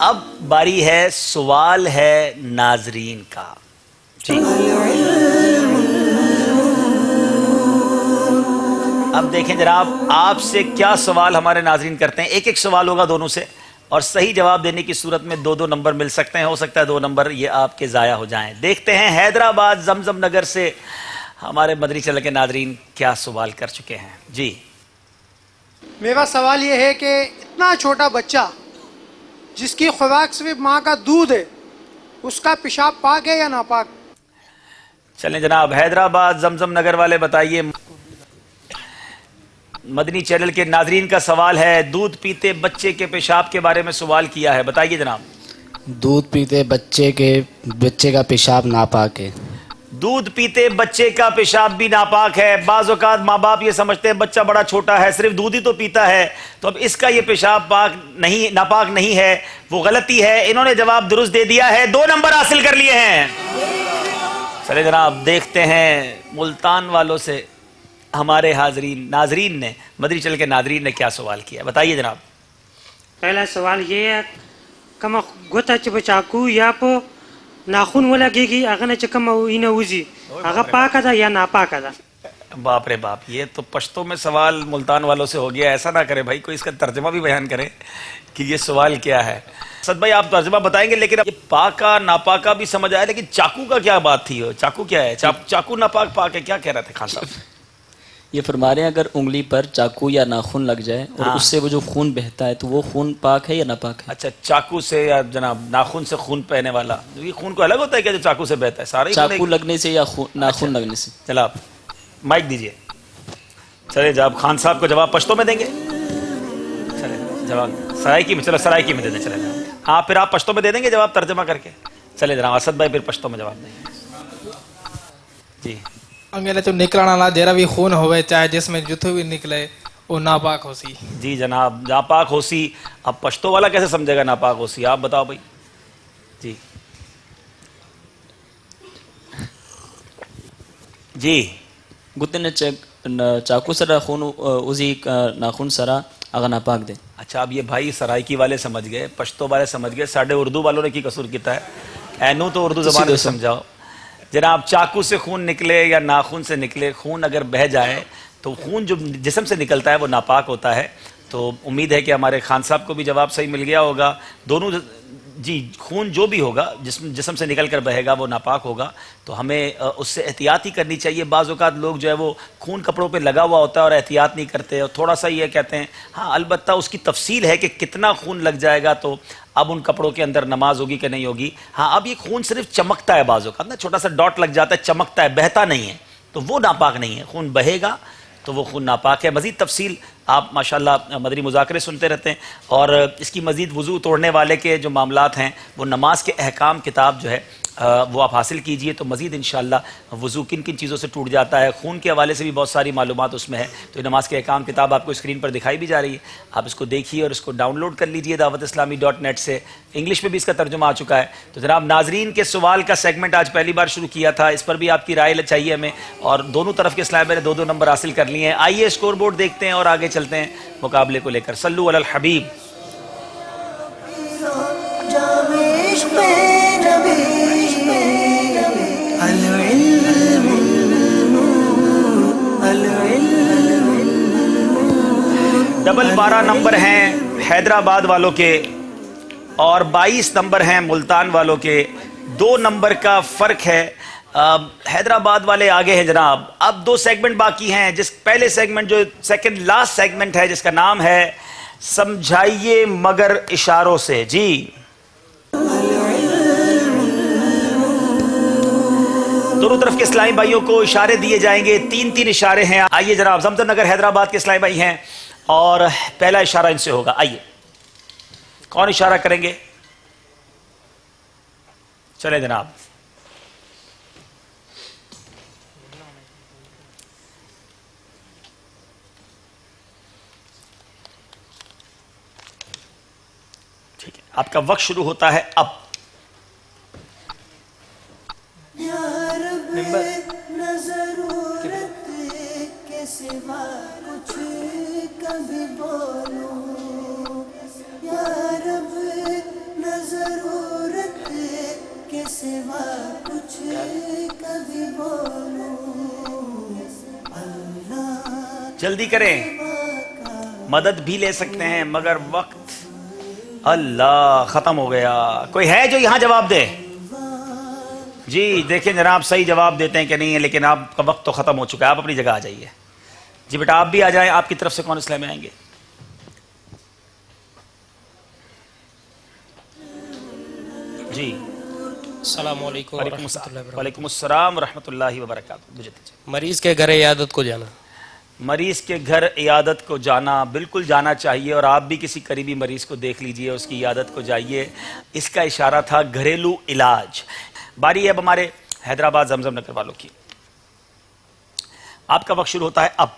اب باری ہے، سوال ہے ناظرین کا۔ جی اب دیکھیں جناب، آپ سے کیا سوال ہمارے ناظرین کرتے ہیں۔ ایک ایک سوال ہوگا دونوں سے، اور صحیح جواب دینے کی صورت میں 2 نمبر مل سکتے ہیں۔ ہو سکتا ہے 2 نمبر یہ آپ کے ضائع ہو جائیں۔ دیکھتے ہیں حیدرآباد زمزم نگر سے ہمارے مدنی چینل کے ناظرین کیا سوال کر چکے ہیں۔ جی میرا سوال یہ ہے کہ اتنا چھوٹا بچہ جس کی خوراک صرف ماں کا دودھ ہے، اس کا پیشاب پاک ہے یا ناپاک؟ چلیں جناب، حیدرآباد زمزم نگر والے بتائیے۔ مدنی چینل کے ناظرین کا سوال ہے، دودھ پیتے بچے کے پیشاب کے بارے میں سوال کیا ہے، بتائیے جناب۔ دودھ پیتے بچے کا پیشاب ناپاک ہے۔ دودھ پیتے بچے کا پیشاب بھی ناپاک ہے۔ بعض اوقات ماں باپ یہ سمجھتے ہیں بچہ بڑا چھوٹا ہے، صرف دودھ ہی تو پیتا ہے، تو اب اس کا یہ پیشاب ناپاک نہیں ہے، وہ غلطی ہے۔ انہوں نے جواب درست دے دیا ہے، 2 نمبر حاصل کر لیے ہیں۔ چلے جناب، دیکھتے ہیں ملتان والوں سے ہمارے ناظرین نے، مدنی چینل کے ناظرین نے کیا سوال کیا، بتائیے جناب۔ پہلا سوال یہ ہے کم گوتا چ بچاکو یا پو ناخون ولا گیگی اگر چ کم اینه وزی اگر پاک دا یا ناپاک دا۔ باپ رے باپ، یہ تو پشتوں میں سوال ملتان والوں سے ہو گیا۔ ایسا نہ کرے بھائی، کوئی اس کا ترجمہ بھی بیان کرے کہ یہ سوال کیا ہے۔ اسد بھائی آپ ترجمہ بتائیں گے، لیکن یہ پاکا ناپاکا بھی سمجھ آیا، لیکن چاقو کا کیا بات تھی؟ چاقو کیا ہے؟ چاقو ناپاک پاک ہے، کیا کہہ رہے تھے خان صاحب؟ یہ فرما رہے ہیں اگر انگلی پر چاقو یا ناخن لگ جائے اور اس سے وہ جو خون بہتا ہے تو وہ خون پاک ہے یا ناپاک ہے؟ اچھا، چاقو سے یا جناب ناخن سے خون بہنے والا، یہ خون کو الگ ہوتا ہے کیا جو چاقو سے بہتا ہے؟ سارے چاقو لگنے سے یا ناخن لگنے سے؟ چلو آپ مائک دیجئے۔ چلے جب خان صاحب کو جواب پشتوں میں دیں گے، چلے جواب سرائکی میں، چلو سرائکی میں دے دیں۔ چلے ہاں، پھر آپ پشتوں میں دے دیں گے جواب ترجمہ کر کے۔ چلے جناب اسد بھائی پھر پشتوں میں جواب دیں گے۔ جی انگیلا جو نکلانا نہ جرا بھی خون ہوئے، چاہے جس میں جتھو بھی نکلے وہ ناپاک ہو سی۔ جی جناب، ناپاک ہو سی، اب پشتو والا کیسے سمجھے گا ناپاک ہو سی؟ آپ بتاؤ بھائی۔ جی جی گتنے چاقو سرا خون ازی ناخن سرا اگر ناپاک دے۔ اچھا، اب یہ بھائی سرائکی والے سمجھ گئے، پشتو والے سمجھ گئے، ساڑھے اردو والوں نے کی قصور کیتا ہے؟ اینو تو اردو زبان میں سمجھاؤ جناب۔ چاقو سے خون نکلے یا ناخن سے نکلے، خون اگر بہہ جائے تو خون جو جسم سے نکلتا ہے وہ ناپاک ہوتا ہے۔ تو امید ہے کہ ہمارے خان صاحب کو بھی جواب صحیح مل گیا ہوگا۔ دونوں جی، خون جو بھی ہوگا جسم سے نکل کر بہے گا وہ ناپاک ہوگا، تو ہمیں اس سے احتیاط ہی کرنی چاہیے۔ بعض اوقات لوگ جو ہے وہ خون کپڑوں پہ لگا ہوا ہوتا ہے اور احتیاط نہیں کرتے اور تھوڑا سا یہ کہتے ہیں۔ ہاں، البتہ اس کی تفصیل ہے کہ کتنا خون لگ جائے گا تو اب ان کپڑوں کے اندر نماز ہوگی کہ نہیں ہوگی۔ ہاں، اب یہ خون صرف چمکتا ہے، بعض اوقات نا چھوٹا سا ڈاٹ لگ جاتا ہے، چمکتا ہے، بہتا نہیں ہے، تو وہ ناپاک نہیں ہے۔ خون بہے گا تو وہ خون ناپاک ہے۔ مزید تفصیل آپ ماشاءاللہ مدنی مذاکرے سنتے رہتے ہیں، اور اس کی مزید وضو توڑنے والے کے جو معاملات ہیں وہ نماز کے احکام کتاب جو ہے وہ آپ حاصل کیجئے، تو مزید انشاءاللہ وضو کن کن چیزوں سے ٹوٹ جاتا ہے، خون کے حوالے سے بھی بہت ساری معلومات اس میں ہے۔ تو نماز کے احکام کتاب آپ کو اسکرین پر دکھائی بھی جا رہی ہے، آپ اس کو دیکھیے اور اس کو ڈاؤن لوڈ کر لیجئے dawatIslami.net سے۔ انگلش میں بھی اس کا ترجمہ آ چکا ہے۔ تو جناب، ناظرین کے سوال کا سیگمنٹ آج پہلی بار شروع کیا تھا، اس پر بھی آپ کی رائے چاہیے ہمیں، اور دونوں طرف کے اسلام میں نے 2 نمبر حاصل کر لیے ہیں۔ آئیے اسکور بورڈ دیکھتے ہیں اور آگے چلتے ہیں مقابلے کو لے کر۔ صلو علی الحبیب۔ ڈبل 12 نمبر ہیں حیدرآباد والوں کے اور 22 نمبر ہیں ملتان والوں کے، 2 نمبر کا فرق ہے۔ حیدرآباد والے آگے ہیں جناب۔ اب 2 سیگمنٹ باقی ہیں، جس پہلے سیگمنٹ جو سیکنڈ لاسٹ سیگمنٹ ہے جس کا نام ہے سمجھائیے مگر اشاروں سے۔ جی دونوں طرف کے اسلامی بھائیوں کو اشارے دیے جائیں گے، 3 اشارے ہیں. آئیے جناب، زمزم نگر حیدرآباد کے اسلامی بھائی ہیں اور پہلا اشارہ ان سے ہوگا. آئیے، کون اشارہ کریں گے؟ چلیں جناب. ٹھیک ہے، آپ کا وقت شروع ہوتا ہے اب. سوا کچھ کبھی بولوں یا رب نہ ضرورت کے سوا کچھ کبھی بولوں اللہ. جلدی کریں، مدد بھی لے سکتے ہیں مگر وقت اللہ ختم ہو گیا. کوئی ہے جو یہاں جواب دے؟ جی دیکھیں جناب صحیح جواب دیتے ہیں کہ نہیں ہے، لیکن آپ کا وقت تو ختم ہو چکا ہے. آپ اپنی جگہ آ جائیے. جی بیٹا آپ بھی آ جائیں. آپ کی طرف سے کون اسلام میں آئیں گے؟ جی السلام علیکم وعلیکم السلام ورحمۃ اللہ وبرکاتہ. مریض کے گھر عیادت کو جانا. مریض کے گھر عیادت کو جانا بالکل جانا چاہیے، اور آپ بھی کسی قریبی مریض کو دیکھ لیجئے، اس کی عیادت کو جائیے. اس کا اشارہ تھا گھریلو علاج. باری ہے اب ہمارے حیدرآباد زمزم نگر والوں کی. آپ کا وقت شروع ہوتا ہے اب.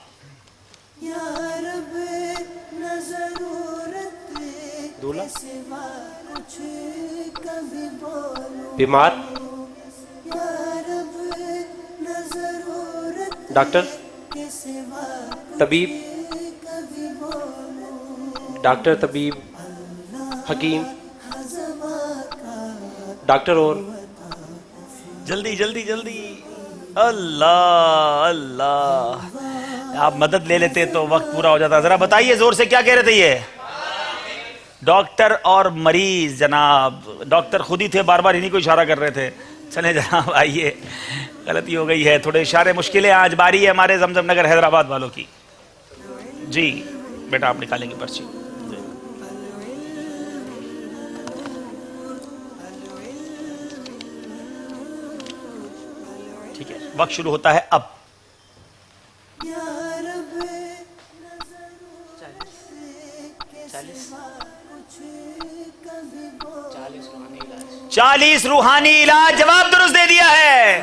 بیمار، ڈاکٹر، طبیب، ڈاکٹر، طبیب، حکیم، ڈاکٹر. اور جلدی جلدی جلدی. اللہ اللہ، آپ مدد لے لیتے تو وقت پورا ہو جاتا. ذرا بتائیے زور سے کیا کہہ رہے تھے؟ یہ ڈاکٹر اور مریض. جناب ڈاکٹر خود ہی تھے، بار بار انہیں کو اشارہ کر رہے تھے. چلیں جناب آئیے، غلطی ہو گئی ہے، تھوڑے اشارے مشکلیں. آج باری ہے ہمارے زمزم نگر حیدرآباد والوں کی. جی بیٹا آپ نکالیں گے پرچی. ٹھیک ہے، وقت شروع ہوتا ہے اب. 40 روحانی علاج. جواب درست دے دیا ہے.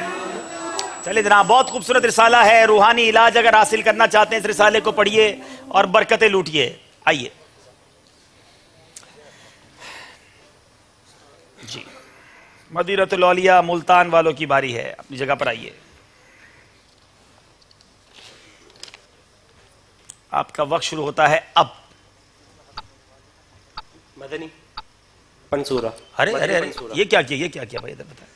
چلے جناب، بہت خوبصورت رسالہ ہے. روحانی علاج اگر حاصل کرنا چاہتے ہیں اس رسالے کو پڑھیے اور برکتیں لوٹیے. آئیے جی، مدینہ الاولیاء ملتان والوں کی باری ہے. اپنی جگہ پر آئیے. آپ کا وقت شروع ہوتا ہے اب. مدنی پنسورا. ارے ارے ارے، یہ کیا کیا؟ یہ کیا کیا بھائی؟ ادھر بتائیں.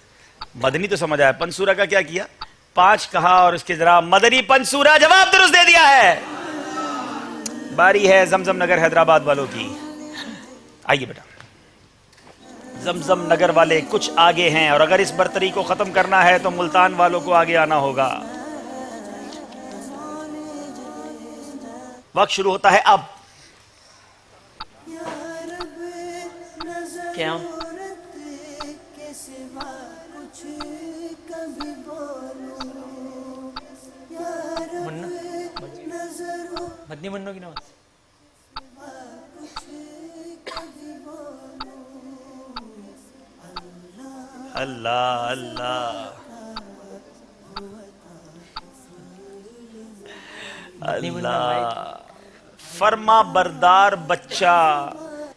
مدنی تو سمجھ آیا، پنسورا کا کیا کیا؟ 5 کہا اور اس کے ذرا مدنی پنسورا. جواب درست دے دیا ہے. باری ہے زمزم نگر حیدرآباد والوں کی. آئیے بیٹا. زمزم نگر والے کچھ آگے ہیں، اور اگر اس برتری کو ختم کرنا ہے تو ملتان والوں کو آگے آنا ہوگا. وقت شروع ہوتا ہے اب. کیا مدنی منو کی نماز. اللہ اللہ اللہ. فرما بردار بچہ.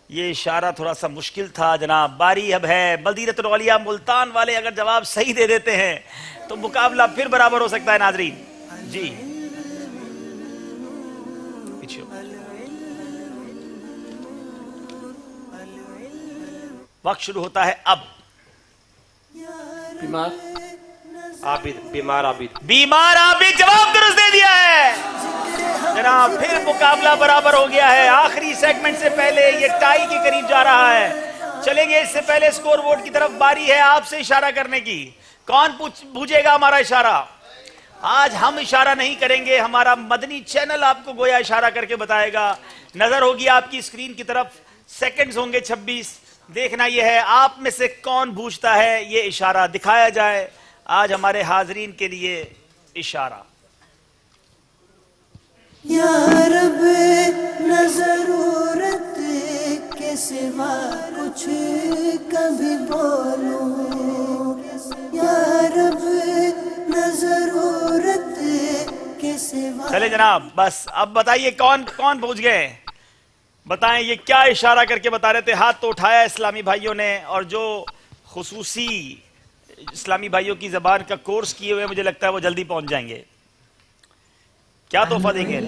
یہ اشارہ تھوڑا سا مشکل تھا جناب. باری اب ہے مدینہ الاولیاء ملتان والے. اگر جواب صحیح دے دیتے ہیں تو مقابلہ پھر برابر ہو سکتا ہے ناظرین. جی وقت شروع ہوتا ہے اب. بیمار عابد. بیمار عابد. بیمار عابد. جواب درست دے دیا ہے جناب. پھر مقابلہ برابر ہو گیا ہے. آخری سیگمنٹ سے پہلے یہ ٹائی کے قریب جا رہا ہے. چلیں گے اس سے پہلے سکور بورڈ کی طرف. باری ہے آپ سے اشارہ کرنے کی. کون بوجھے گا ہمارا اشارہ؟ آج ہم اشارہ نہیں کریں گے، ہمارا مدنی چینل آپ کو گویا اشارہ کر کے بتائے گا. نظر ہوگی آپ کی اسکرین کی طرف. سیکنڈز ہوں گے 26. دیکھنا یہ ہے آپ میں سے کون بوجھتا ہے. یہ اشارہ دکھایا جائے آج ہمارے حاضرین کے لیے اشارہ. یا رب نہ ضرورت کے سوا کچھ کبھی بولوں، یا رب نہ ضرورت کے سوا. چلے جناب بس اب بتائیے کون پہنچ گئے؟ بتائیں یہ کیا اشارہ کر کے بتا رہے تھے؟ ہاتھ تو اٹھایا اسلامی بھائیوں نے، اور جو خصوصی اسلامی بھائیوں کی زبان کا کورس کیے ہوئے مجھے لگتا ہے وہ جلدی پہنچ جائیں گے. کیا تحفہ دیں گے؟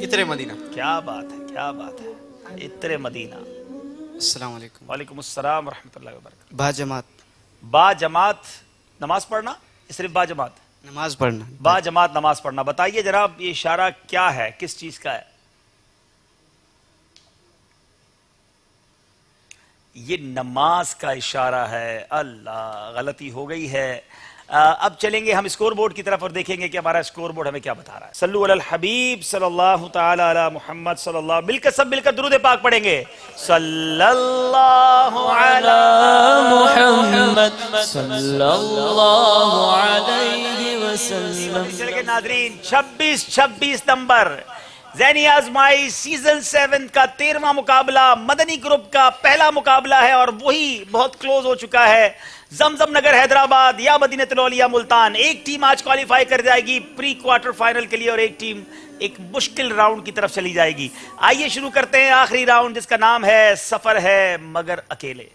عطر مدینہ. کیا بات ہے، کیا بات ہے، عطر مدینہ. السلام علیکم. وعلیکم السلام ورحمۃ اللہ وبرکاتہ. با جماعت. با جماعت نماز پڑھنا؟ صرف با جماعت نماز پڑھنا. با جماعت نماز پڑھنا. بتائیے جناب یہ اشارہ کیا ہے، کس چیز کا ہے؟ یہ نماز کا اشارہ ہے. اللہ، غلطی ہو گئی ہے. اب چلیں گے ہم اسکور بورڈ کی طرف اور دیکھیں گے کہ ہمارا اسکور بورڈ ہمیں کیا بتا رہا ہے. صلو علی الحبیب صلی اللہ تعالی علی محمد صلی اللہ. سب مل کر درود پاک پڑھیں گے. صلی اللہ علی محمد صلی اللہ علیہ وسلم. چلے کے ناظرین 26 نمبر ذہنی آزمائش سیزن 7 کا 13واں مقابلہ مدنی گروپ کا پہلا مقابلہ ہے، اور وہی بہت کلوز ہو چکا ہے. زمزم نگر حیدرآباد یا مدینہ الاولیاء ملتان. ایک ٹیم آج کوالیفائی کر جائے گی پری کوارٹر فائنل کے لیے، اور ایک ٹیم ایک مشکل راؤنڈ کی طرف چلی جائے گی. آئیے شروع کرتے ہیں آخری راؤنڈ جس کا نام ہے سفر ہے مگر اکیلے.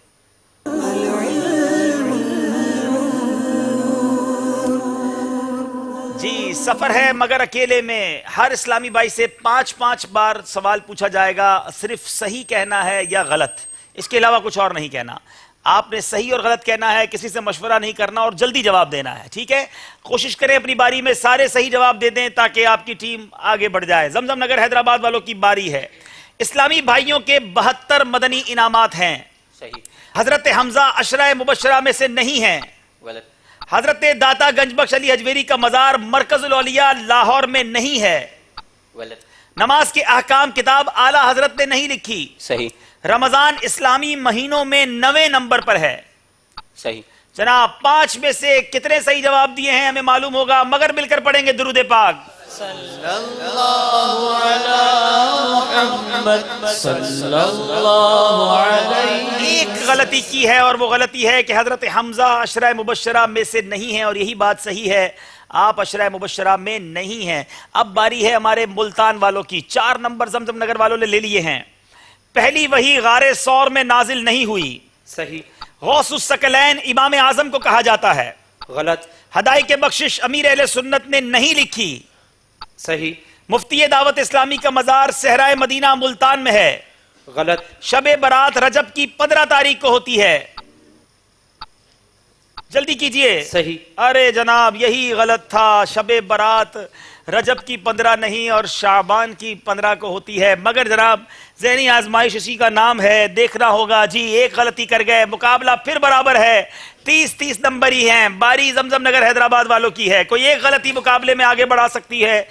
جی سفر ہے مگر اکیلے میں ہر اسلامی بھائی سے 5 بار سوال پوچھا جائے گا. صرف صحیح کہنا ہے یا غلط، اس کے علاوہ کچھ اور نہیں کہنا. آپ نے صحیح اور غلط کہنا ہے، کسی سے مشورہ نہیں کرنا اور جلدی جواب دینا ہے. ٹھیک ہے، کوشش کریں اپنی باری میں سارے صحیح جواب دے دیں تاکہ آپ کی ٹیم آگے بڑھ جائے. زمزم نگر حیدرآباد والوں کی باری ہے. اسلامی بھائیوں کے 72 مدنی انعامات ہیں. صحیح. حضرت حمزہ عشرہ مبشرہ میں سے نہیں ہیں. غلط. حضرت داتا گنج بخش علی حجویری کا مزار مرکز الاولیاء لاہور میں نہیں ہے. غلط. نماز کے احکام کتاب اعلی حضرت نے نہیں لکھی. صحیح. رمضان اسلامی مہینوں میں 9 نمبر پر ہے. صحیح. جناب 5 میں سے کتنے صحیح جواب دیے ہیں ہمیں معلوم ہوگا، مگر مل کر پڑھیں گے درود پاک. صلی اللہ علی محمد صلی اللہ علیہ. ایک غلطی کی ہے اور وہ غلطی ہے کہ حضرت حمزہ عشرہ مبشرہ میں سے نہیں ہیں، اور یہی بات صحیح ہے، آپ عشرہ مبشرہ میں نہیں ہیں. اب باری ہے ہمارے ملتان والوں کی. 4 نمبر زمزم نگر والوں نے لے لیے ہیں. پہلی وحی غار ثور میں نازل نہیں ہوئی. صحیح. غوث الثقلین امام اعظم کو کہا جاتا ہے. غلط. ہدایت بخشش امیر اہل سنت نے نہیں لکھی. صحیح. مفتی دعوت اسلامی کا مزار صحرائے مدینہ ملتان میں ہے. غلط. شب برات رجب کی 15 تاریخ کو ہوتی ہے. جلدی کیجئے. صحیح. ارے جناب یہی غلط تھا، شب برات رجب کی 15 نہیں اور شعبان کی 15 کو ہوتی ہے. مگر جناب ذہنی آزمائش اسی کا نام ہے، دیکھنا ہوگا. جی ایک غلطی کر گئے، مقابلہ پھر برابر ہے. 30 نمبر ہی ہیں. باری زمزم نگر حیدرآباد والوں کی ہے. کوئی ایک غلطی مقابلے میں آگے بڑھا سکتی ہے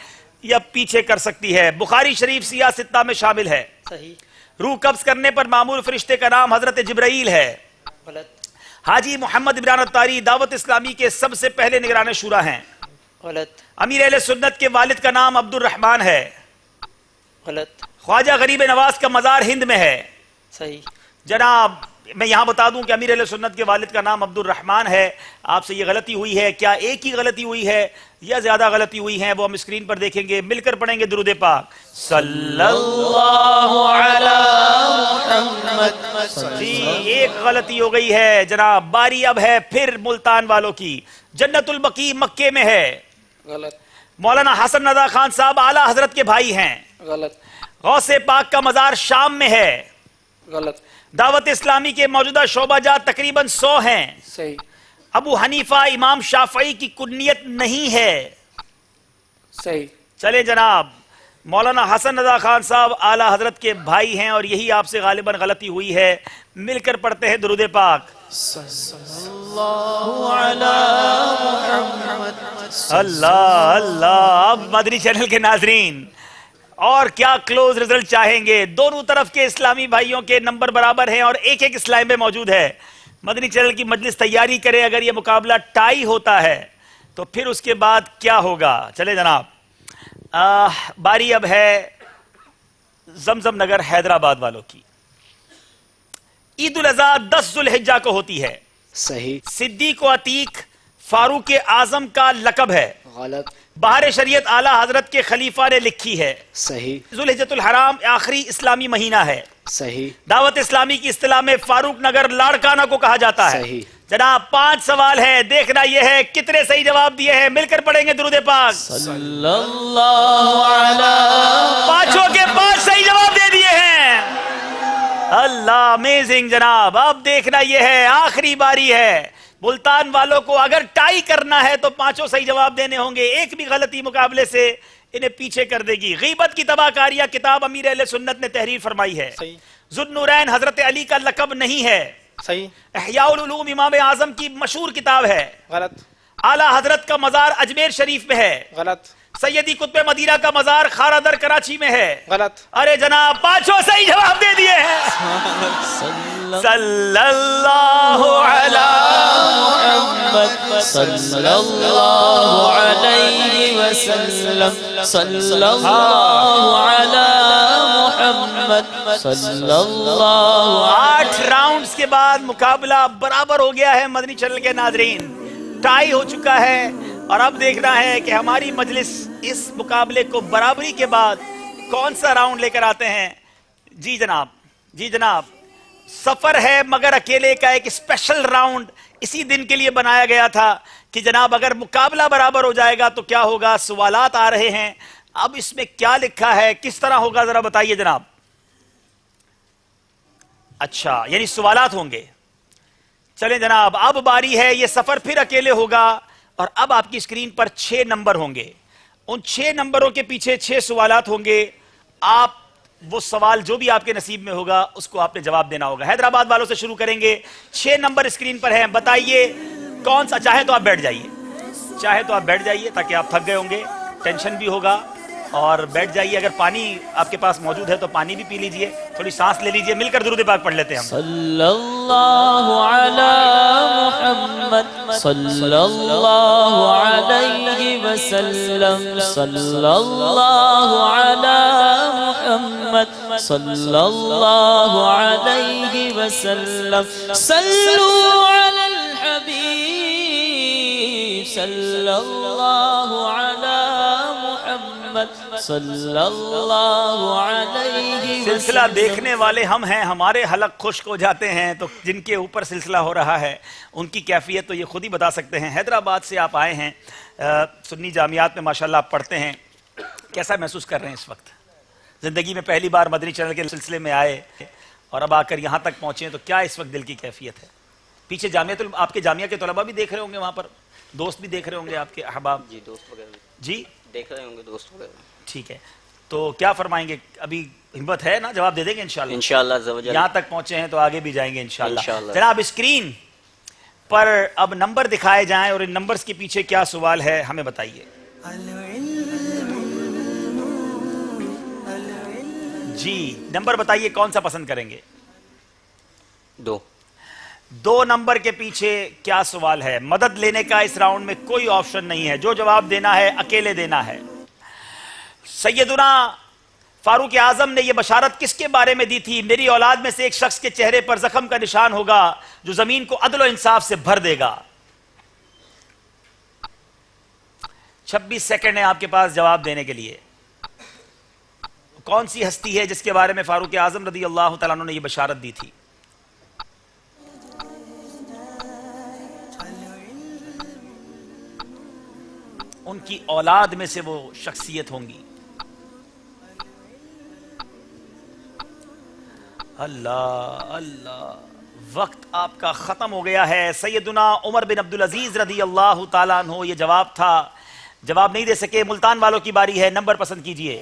یا پیچھے کر سکتی ہے. بخاری شریف سیاہ ستہ میں شامل ہے. صحیح. روح قبض کرنے پر معمور فرشتے کا نام حضرت جبرائیل ہے. غلط. حاجی محمد عمران الطاری دعوت اسلامی کے سب سے پہلے نگران شورا ہیں. غلط. امیر اہل سنت کے والد کا نام عبد الرحمن ہے. غلط. خواجہ غریب نواز کا مزار ہند میں ہے. صحیح. جناب میں یہاں بتا دوں کہ امیر اہل سنت کے والد کا نام عبد الرحمن ہے. آپ سے یہ غلطی ہوئی ہے. کیا ایک ہی غلطی ہوئی ہے یا زیادہ غلطی ہوئی ہیں وہ ہم اسکرین پر دیکھیں گے. مل کر پڑھیں گے درود پاک. صلی اللہ علی محمد. جی ایک غلطی ہو گئی ہے جناب. باری اب ہے پھر ملتان والوں کی. جنت البقیع مکے میں ہے. غلط. مولانا حسن رضا خان صاحب اعلی حضرت کے بھائی ہیں. غلط. غوث پاک کا مزار شام میں ہے. غلط. دعوت اسلامی کے موجودہ شعبہ جات تقریباً 100 ہیں. صحیح. ابو حنیفہ امام شافعی کی کنیت نہیں ہے. صحیح. چلے جناب مولانا حسن رضا خان صاحب اعلی حضرت کے بھائی ہیں اور یہی آپ سے غالباً غلطی ہوئی ہے. مل کر پڑھتے ہیں درود پاک. اللہ اللہ. اب مدنی چینل کے ناظرین اور کیا کلوز رزلٹ چاہیں گے؟ دونوں طرف کے اسلامی بھائیوں کے نمبر برابر ہیں اور ایک ایک اسلام میں موجود ہے. مدنی چینل کی مجلس تیاری کرے. اگر یہ مقابلہ ٹائی ہوتا ہے تو پھر اس کے بعد کیا ہوگا؟ چلے جناب، باری اب ہے زمزم نگر حیدرآباد والوں کی۔ عید الاضحیٰ 10 ذوالحجہ کو ہوتی ہے۔ صحیح۔ صدیق و عتیق فاروق اعظم کا لقب ہے۔ غلط۔ بہار شریعت اعلی حضرت کے خلیفہ نے لکھی ہے۔ صحیح۔ ذوالحجۃ الحرام آخری اسلامی مہینہ ہے۔ صحیح۔ دعوت اسلامی کی اصطلاح میں فاروق نگر لاڑکانہ کو کہا جاتا ہے۔ صحیح۔ جناب 5 سوال ہے، دیکھنا یہ ہے کتنے صحیح جواب دیے ہیں۔ مل کر پڑھیں گے درود پاک صلی اللہ علیہ، پانچوں کے 5 صحیح جواب دے دیے ہیں۔ اللہ امیزنگ جناب۔ اب دیکھنا یہ ہے آخری باری ہے، ملتان والوں کو اگر ٹائی کرنا ہے تو 5 صحیح جواب دینے ہوں گے، ایک بھی غلطی مقابلے سے انہیں پیچھے کر دے گی۔ غیبت کی تباہ کاریہ کتاب امیر اہل سنت نے تحریر فرمائی ہے۔ ذوالنورین حضرت علی کا لقب نہیں ہے۔ صحیح۔ احیاء العلوم امام اعظم کی مشہور کتاب ہے۔ غلط۔ اعلی حضرت کا مزار اجمیر شریف میں ہے۔ غلط۔ سیدی قطب مدینہ کا مزار خارا در کراچی میں ہے۔ غلط۔ ارے جناب 5 صحیح جواب دے دیے ہیں۔ صلی اللہ علی محمد صلی اللہ علیہ وسلم، صلی اللہ علی محمد صلی اللہ۔ 8 راؤنڈز کے بعد مقابلہ برابر ہو گیا ہے مدنی چینل کے ناظرین، ٹائی ہو چکا ہے، اور اب دیکھنا ہے کہ ہماری مجلس اس مقابلے کو برابری کے بعد کون سا راؤنڈ لے کر آتے ہیں۔ جی جناب، جی جناب، سفر ہے مگر اکیلے کا ایک اسپیشل راؤنڈ اسی دن کے لیے بنایا گیا تھا کہ جناب اگر مقابلہ برابر ہو جائے گا تو کیا ہوگا۔ سوالات آ رہے ہیں، اب اس میں کیا لکھا ہے، کس طرح ہوگا، ذرا بتائیے جناب۔ اچھا، یعنی سوالات ہوں گے۔ چلیں جناب، اب باری ہے، یہ سفر پھر اکیلے ہوگا، اور اب آپ کی اسکرین پر 6 نمبر ہوں گے، ان 6 نمبروں کے پیچھے 6 سوالات ہوں گے۔ آپ وہ سوال جو بھی آپ کے نصیب میں ہوگا اس کو آپ نے جواب دینا ہوگا۔ حیدرآباد والوں سے شروع کریں گے، 6 نمبر اسکرین پر ہیں، بتائیے کون سا، چاہے تو آپ بیٹھ جائیے، چاہے تو آپ بیٹھ جائیے تاکہ آپ تھک گئے ہوں گے، ٹینشن بھی ہوگا، اور بیٹھ جائیے، اگر پانی آپ کے پاس موجود ہے تو پانی بھی پی لیجئے، تھوڑی سانس لے لیجئے، مل کر درود پاک پڑھ لیتے ہیں ہم۔ صلی اللہ علی محمد صلی اللہ علیہ وسلم، صلی اللہ علی محمد صلی اللہ علیہ وسلم، صلوا علی الحبیب صلی اللہ علی صلی اللہ علیہ وسلم۔ سلسلہ دیکھنے والے ہم ہیں، ہمارے حلق خشک ہو جاتے ہیں، تو جن کے اوپر سلسلہ ہو رہا ہے ان کی کیفیت تو یہ خود ہی بتا سکتے ہیں۔ حیدرآباد سے آپ آئے ہیں، سنی جامعات میں ماشاءاللہ آپ پڑھتے ہیں، کیسا محسوس کر رہے ہیں اس وقت؟ زندگی میں پہلی بار مدنی چینل کے سلسلے میں آئے اور اب آ کر یہاں تک پہنچے ہیں، تو کیا اس وقت دل کی کیفیت ہے؟ پیچھے آپ کے جامعہ کے طلباء بھی دیکھ رہے ہوں گے، وہاں پر دوست بھی دیکھ رہے ہوں گے آپ کے احباب؟ جی دوست وغیرہ جی دیکھ رہے ہوں گے، دوست وغیرہ۔ ٹھیک ہے، تو کیا فرمائیں گے؟ ابھی ہمت ہے نا، جواب دے دیں گے انشاءاللہ؟ انشاءاللہ عز و جل۔ یہاں تک پہنچے ہیں تو آگے بھی جائیں گے انشاءاللہ۔ انشاءاللہ۔ جناب اسکرین پر اب نمبر دکھائے جائیں اور ان نمبرز کے پیچھے کیا سوال ہے ہمیں بتائیے۔ جی نمبر بتائیے کون سا پسند کریں گے؟ 2 نمبر کے پیچھے کیا سوال ہے؟ مدد لینے کا اس راؤنڈ میں کوئی آپشن نہیں ہے، جو جواب دینا ہے اکیلے دینا ہے۔ سیدنا فاروق اعظم نے یہ بشارت کس کے بارے میں دی تھی؟ میری اولاد میں سے ایک شخص کے چہرے پر زخم کا نشان ہوگا جو زمین کو عدل و انصاف سے بھر دے گا۔ 26 سیکنڈ ہیں آپ کے پاس جواب دینے کے لیے۔ کون سی ہستی ہے جس کے بارے میں فاروق اعظم رضی اللہ تعالیٰ عنہ نے یہ بشارت دی تھی؟ ان کی اولاد میں سے وہ شخصیت ہوں گی۔ اللہ اللہ، وقت آپ کا ختم ہو گیا ہے۔ سیدنا عمر بن عبدالعزیز رضی اللہ تعالیٰ عنہ یہ جواب تھا، جواب نہیں دے سکے۔ ملتان والوں کی باری ہے، نمبر پسند کیجئے۔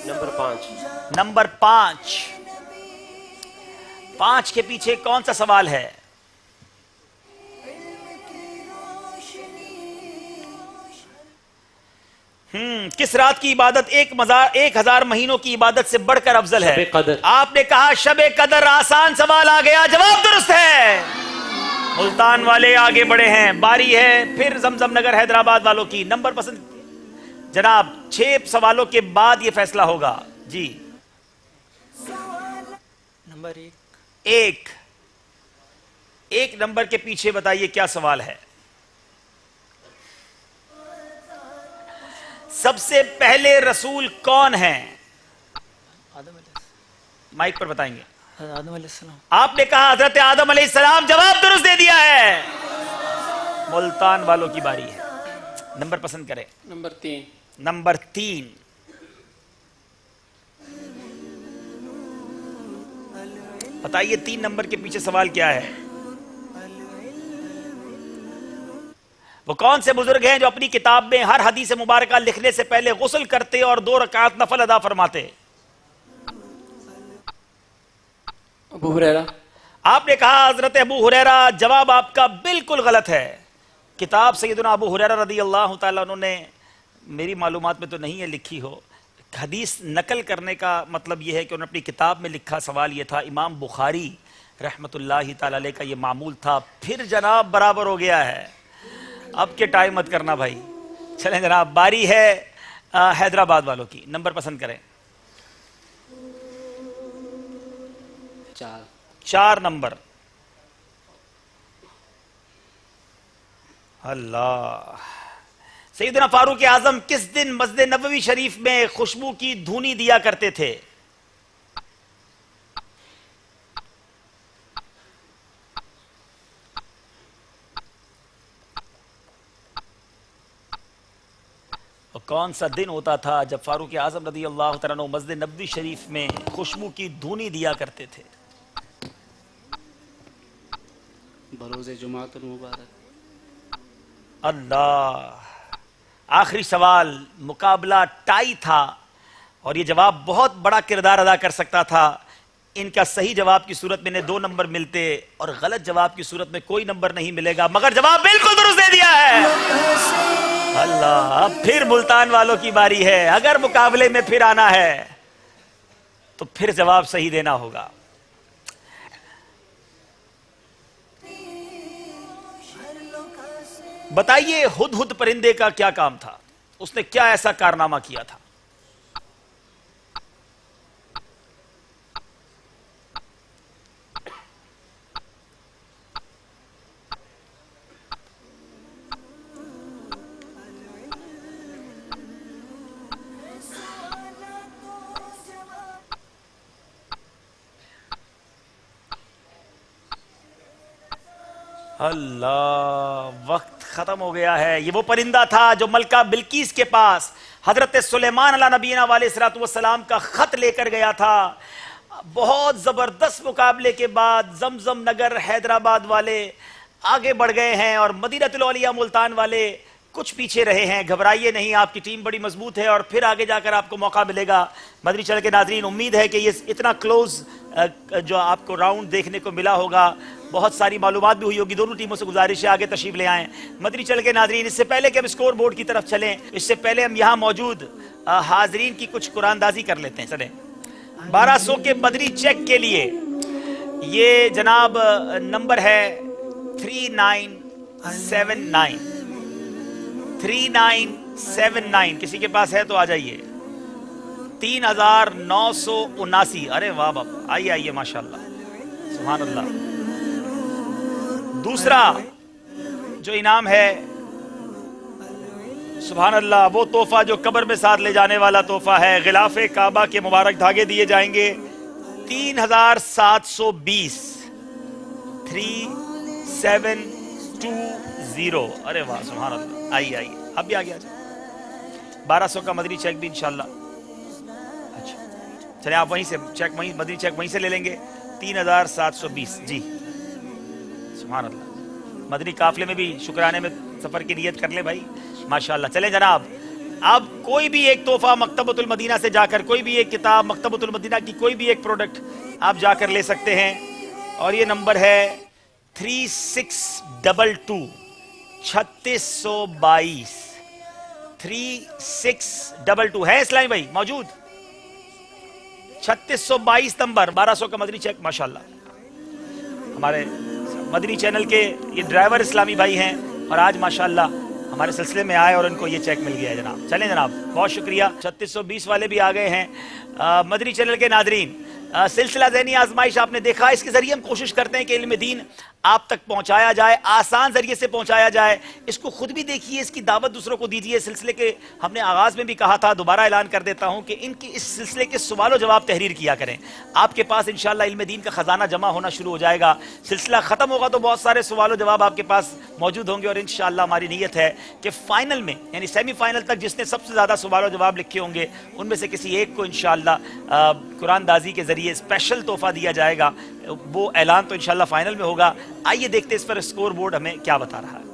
نمبر 5۔ نمبر 5۔ 5 کے پیچھے کون سا سوال ہے؟ کس رات کی عبادت 1000 مہینوں کی عبادت سے بڑھ کر افضل ہے؟ شب قدر۔ آپ نے کہا شب قدر۔ آسان سوال آ گیا، جواب درست ہے۔ ملتان والے آگے بڑھے ہیں. باری ہے پھر زمزم نگر حیدرآباد والوں کی. نمبر پسند جناب 6 سوالوں کے بعد یہ فیصلہ ہوگا. جی نمبر 1 ایک نمبر کے پیچھے بتائیے کیا سوال ہے. سب سے پہلے رسول کون ہیں؟ مائک پر بتائیں گے. آدم علیہ السلام. آپ نے کہا حضرت آدم علیہ السلام. جواب درست دے دیا ہے. ملتان والوں کی باری ہے. نمبر پسند کریں. نمبر 3 بتائیے 3 نمبر کے پیچھے سوال کیا ہے؟ وہ کون سے بزرگ ہیں جو اپنی کتاب میں ہر حدیث مبارکہ لکھنے سے پہلے غسل کرتے اور 2 رکعت نفل ادا فرماتے؟ ابو ہریرہ. آپ نے کہا حضرت ابو ہریرہ. جواب آپ کا بالکل غلط ہے. کتاب سیدنا ابو ہریرہ رضی اللہ تعالیٰ عنہ نے میری معلومات میں تو نہیں ہے لکھی ہو. حدیث نقل کرنے کا مطلب یہ ہے کہ انہوں نے اپنی کتاب میں لکھا. سوال یہ تھا. امام بخاری رحمت اللہ تعالیٰ علیہ کا یہ معمول تھا. پھر جناب برابر ہو گیا ہے. اب کے ٹائم مت کرنا بھائی. چلیں جناب باری ہے حیدرآباد والوں کی. نمبر پسند کریں. 4 نمبر. اللہ. سیدنا فاروق اعظم کس دن مسجد نبوی شریف میں خوشبو کی دھونی دیا کرتے تھے؟ کون سا دن ہوتا تھا جب فاروق اعظم رضی اللہ تعالیٰ عنہ مسجد نبوی شریف میں خوشبو کی دھونی دیا کرتے تھے؟ بروز جمعۃ المبارک. اللہ. آخری سوال. مقابلہ ٹائی تھا اور یہ جواب بہت بڑا کردار ادا کر سکتا تھا. ان کا صحیح جواب کی صورت میں انہیں 2 نمبر ملتے اور غلط جواب کی صورت میں کوئی نمبر نہیں ملے گا. مگر جواب بالکل درست دے دیا ہے. اللہ. اب پھر ملتان والوں کی باری ہے. اگر مقابلے میں پھر آنا ہے تو پھر جواب صحیح دینا ہوگا. بتائیے ہدہد پرندے کا کیا کام تھا؟ اس نے کیا ایسا کارنامہ کیا تھا؟ اللہ. وقت ختم ہو گیا ہے. یہ وہ پرندہ تھا جو ملکہ بلقیس کے پاس حضرت سلیمان علیہ نبینا علیہ الصلوۃ والسلام کا خط لے کر گیا تھا. بہت زبردست مقابلے کے بعد زمزم نگر حیدرآباد والے آگے بڑھ گئے ہیں اور مدینۃ الاولیاء ملتان والے کچھ پیچھے رہے ہیں. گھبرائیے نہیں. آپ کی ٹیم بڑی مضبوط ہے اور پھر آگے جا کر آپ کو موقع ملے گا. مدنی چینل کے ناظرین امید ہے کہ یہ اتنا کلوز جو آپ کو راؤنڈ دیکھنے کو ملا ہوگا. بہت ساری معلومات بھی ہوئی ہوگی. دونوں ٹیموں سے گزارش ہے آگے تشریف لے آئیں. مدنی چینل کے ناظرین اس سے پہلے کہ ہم اسکور بورڈ کی طرف چلیں اس سے پہلے ہم یہاں موجود حاضرین کی کچھ قرآن دازی کر لیتے ہیں. چلیں 1200 کے مدنی چیک کے لیے یہ جناب نمبر ہے 3979. 3979 کسی کے پاس ہے تو آ جائیے. 3979. ارے واہ بابا. آئیے آئیے ماشاءاللہ سبحان اللہ. دوسرا جو انعام ہے سبحان اللہ وہ تحفہ جو قبر میں ساتھ لے جانے والا تحفہ ہے. غلاف کعبہ کے مبارک دھاگے دیے جائیں گے. 3720. 3720. ارے واہ سبحان اللہ. آئیے آئیے اب بھی آگے آ جائیں. 1200 کا مدنی چیک بھی انشاءاللہ. اچھا چلیں آپ وہیں سے چیک وہیں مدنی چیک وہیں سے لے لیں گے. 3720. جی سبحان اللہ. مدنی قافلے میں بھی شکرانے میں سفر کی نیت کر لیں بھائی ماشاءاللہ. چلیں جناب اب کوئی بھی ایک تحفہ مکتبۃ المدینہ سے جا کر کوئی بھی ایک کتاب مکتبۃ المدینہ کی کوئی بھی ایک پروڈکٹ آپ جا کر لے سکتے ہیں. اور یہ نمبر ہے 3622. 3622. 3622 ہے اسلامی بھائی موجود. 3622 نمبر 1200 کا مدنی چیک ماشاءاللہ. ہمارے مدنی چینل کے یہ ڈرائیور اسلامی بھائی ہیں اور آج ماشاءاللہ ہمارے سلسلے میں آئے اور ان کو یہ چیک مل گیا ہے جناب. چلیں جناب, بہت شکریہ. 3620 والے بھی آ گئے ہیں. مدنی چینل کے ناظرین, سلسلہ ذہنی آزمائش آپ نے دیکھا, اس کے ذریعے ہم کوشش کرتے ہیں کہ علم دین آپ تک پہنچایا جائے, آسان ذریعے سے پہنچایا جائے. اس کو خود بھی دیکھیے, اس کی دعوت دوسروں کو دیجیے. سلسلے کے ہم نے آغاز میں بھی کہا تھا, دوبارہ اعلان کر دیتا ہوں کہ ان کی اس سلسلے کے سوال و جواب تحریر کیا کریں. آپ کے پاس انشاءاللہ علم دین کا خزانہ جمع ہونا شروع ہو جائے گا. سلسلہ ختم ہوگا تو بہت سارے سوال و جواب آپ کے پاس موجود ہوں گے, اور انشاءاللہ ہماری نیت ہے کہ فائنل میں یعنی سیمی فائنل تک جس نے سب سے زیادہ سوال و جواب لکھے ہوں گے ان میں سے کسی ایک کو انشاءاللہ قرآن دازی کے ذریعے اسپیشل تحفہ دیا جائے گا. وہ اعلان تو انشاءاللہ فائنل میں ہوگا. آئیے دیکھتے اس پر اسکور بورڈ ہمیں کیا بتا رہا ہے.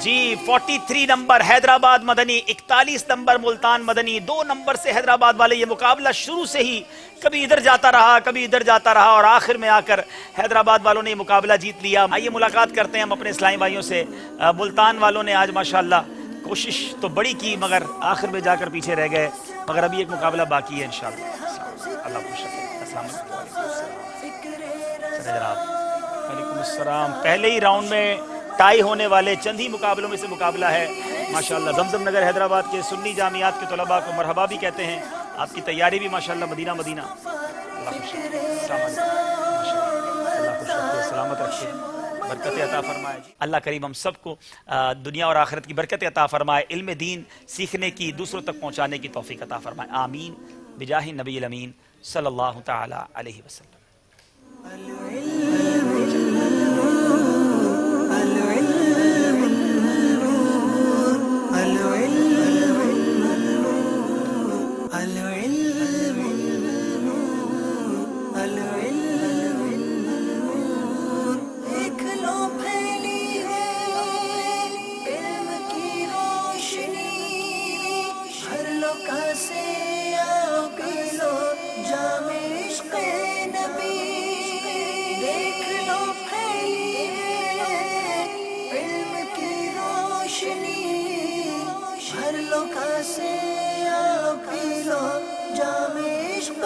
جی 43 نمبر حیدرآباد مدنی, 41 نمبر ملتان مدنی. 2 نمبر سے حیدرآباد والے. یہ مقابلہ شروع سے ہی کبھی ادھر جاتا رہا کبھی ادھر جاتا رہا اور آخر میں آ کر حیدرآباد والوں نے یہ مقابلہ جیت لیا. آئیے ملاقات کرتے ہیں ہم اپنے اسلامی بھائیوں سے. ملتان والوں نے آج ماشاءاللہ کوشش تو بڑی کی مگر آخر میں جا کر پیچھے رہ گئے, مگر ابھی ایک مقابلہ باقی ہے انشاءاللہ. اللہ خوش رکھے. السلام علیکم السلام. پہلے ہی راؤنڈ میں ٹائی ہونے والے چند ہی مقابلوں میں سے مقابلہ ہے ماشاءاللہ. زمزم نگر حیدرآباد کے سنی جامعات کے طلباء کو مرحبا بھی کہتے ہیں. آپ کی تیاری بھی ماشاءاللہ مدینہ مدینہ. اللہ خوش رکھے. السلام علیکم. اللہ خوش رکھے, سلامت رکھے, برکت عطا فرمائے. اللہ کریم ہم سب کو دنیا اور آخرت کی برکت عطا فرمائے, علم دین سیکھنے کی, دوسروں تک پہنچانے کی توفیق عطا فرمائے. آمین بجاہ نبی الامین صلی اللہ تعالی علیہ وسلم. ہر لوگ سے پی لو جام عشق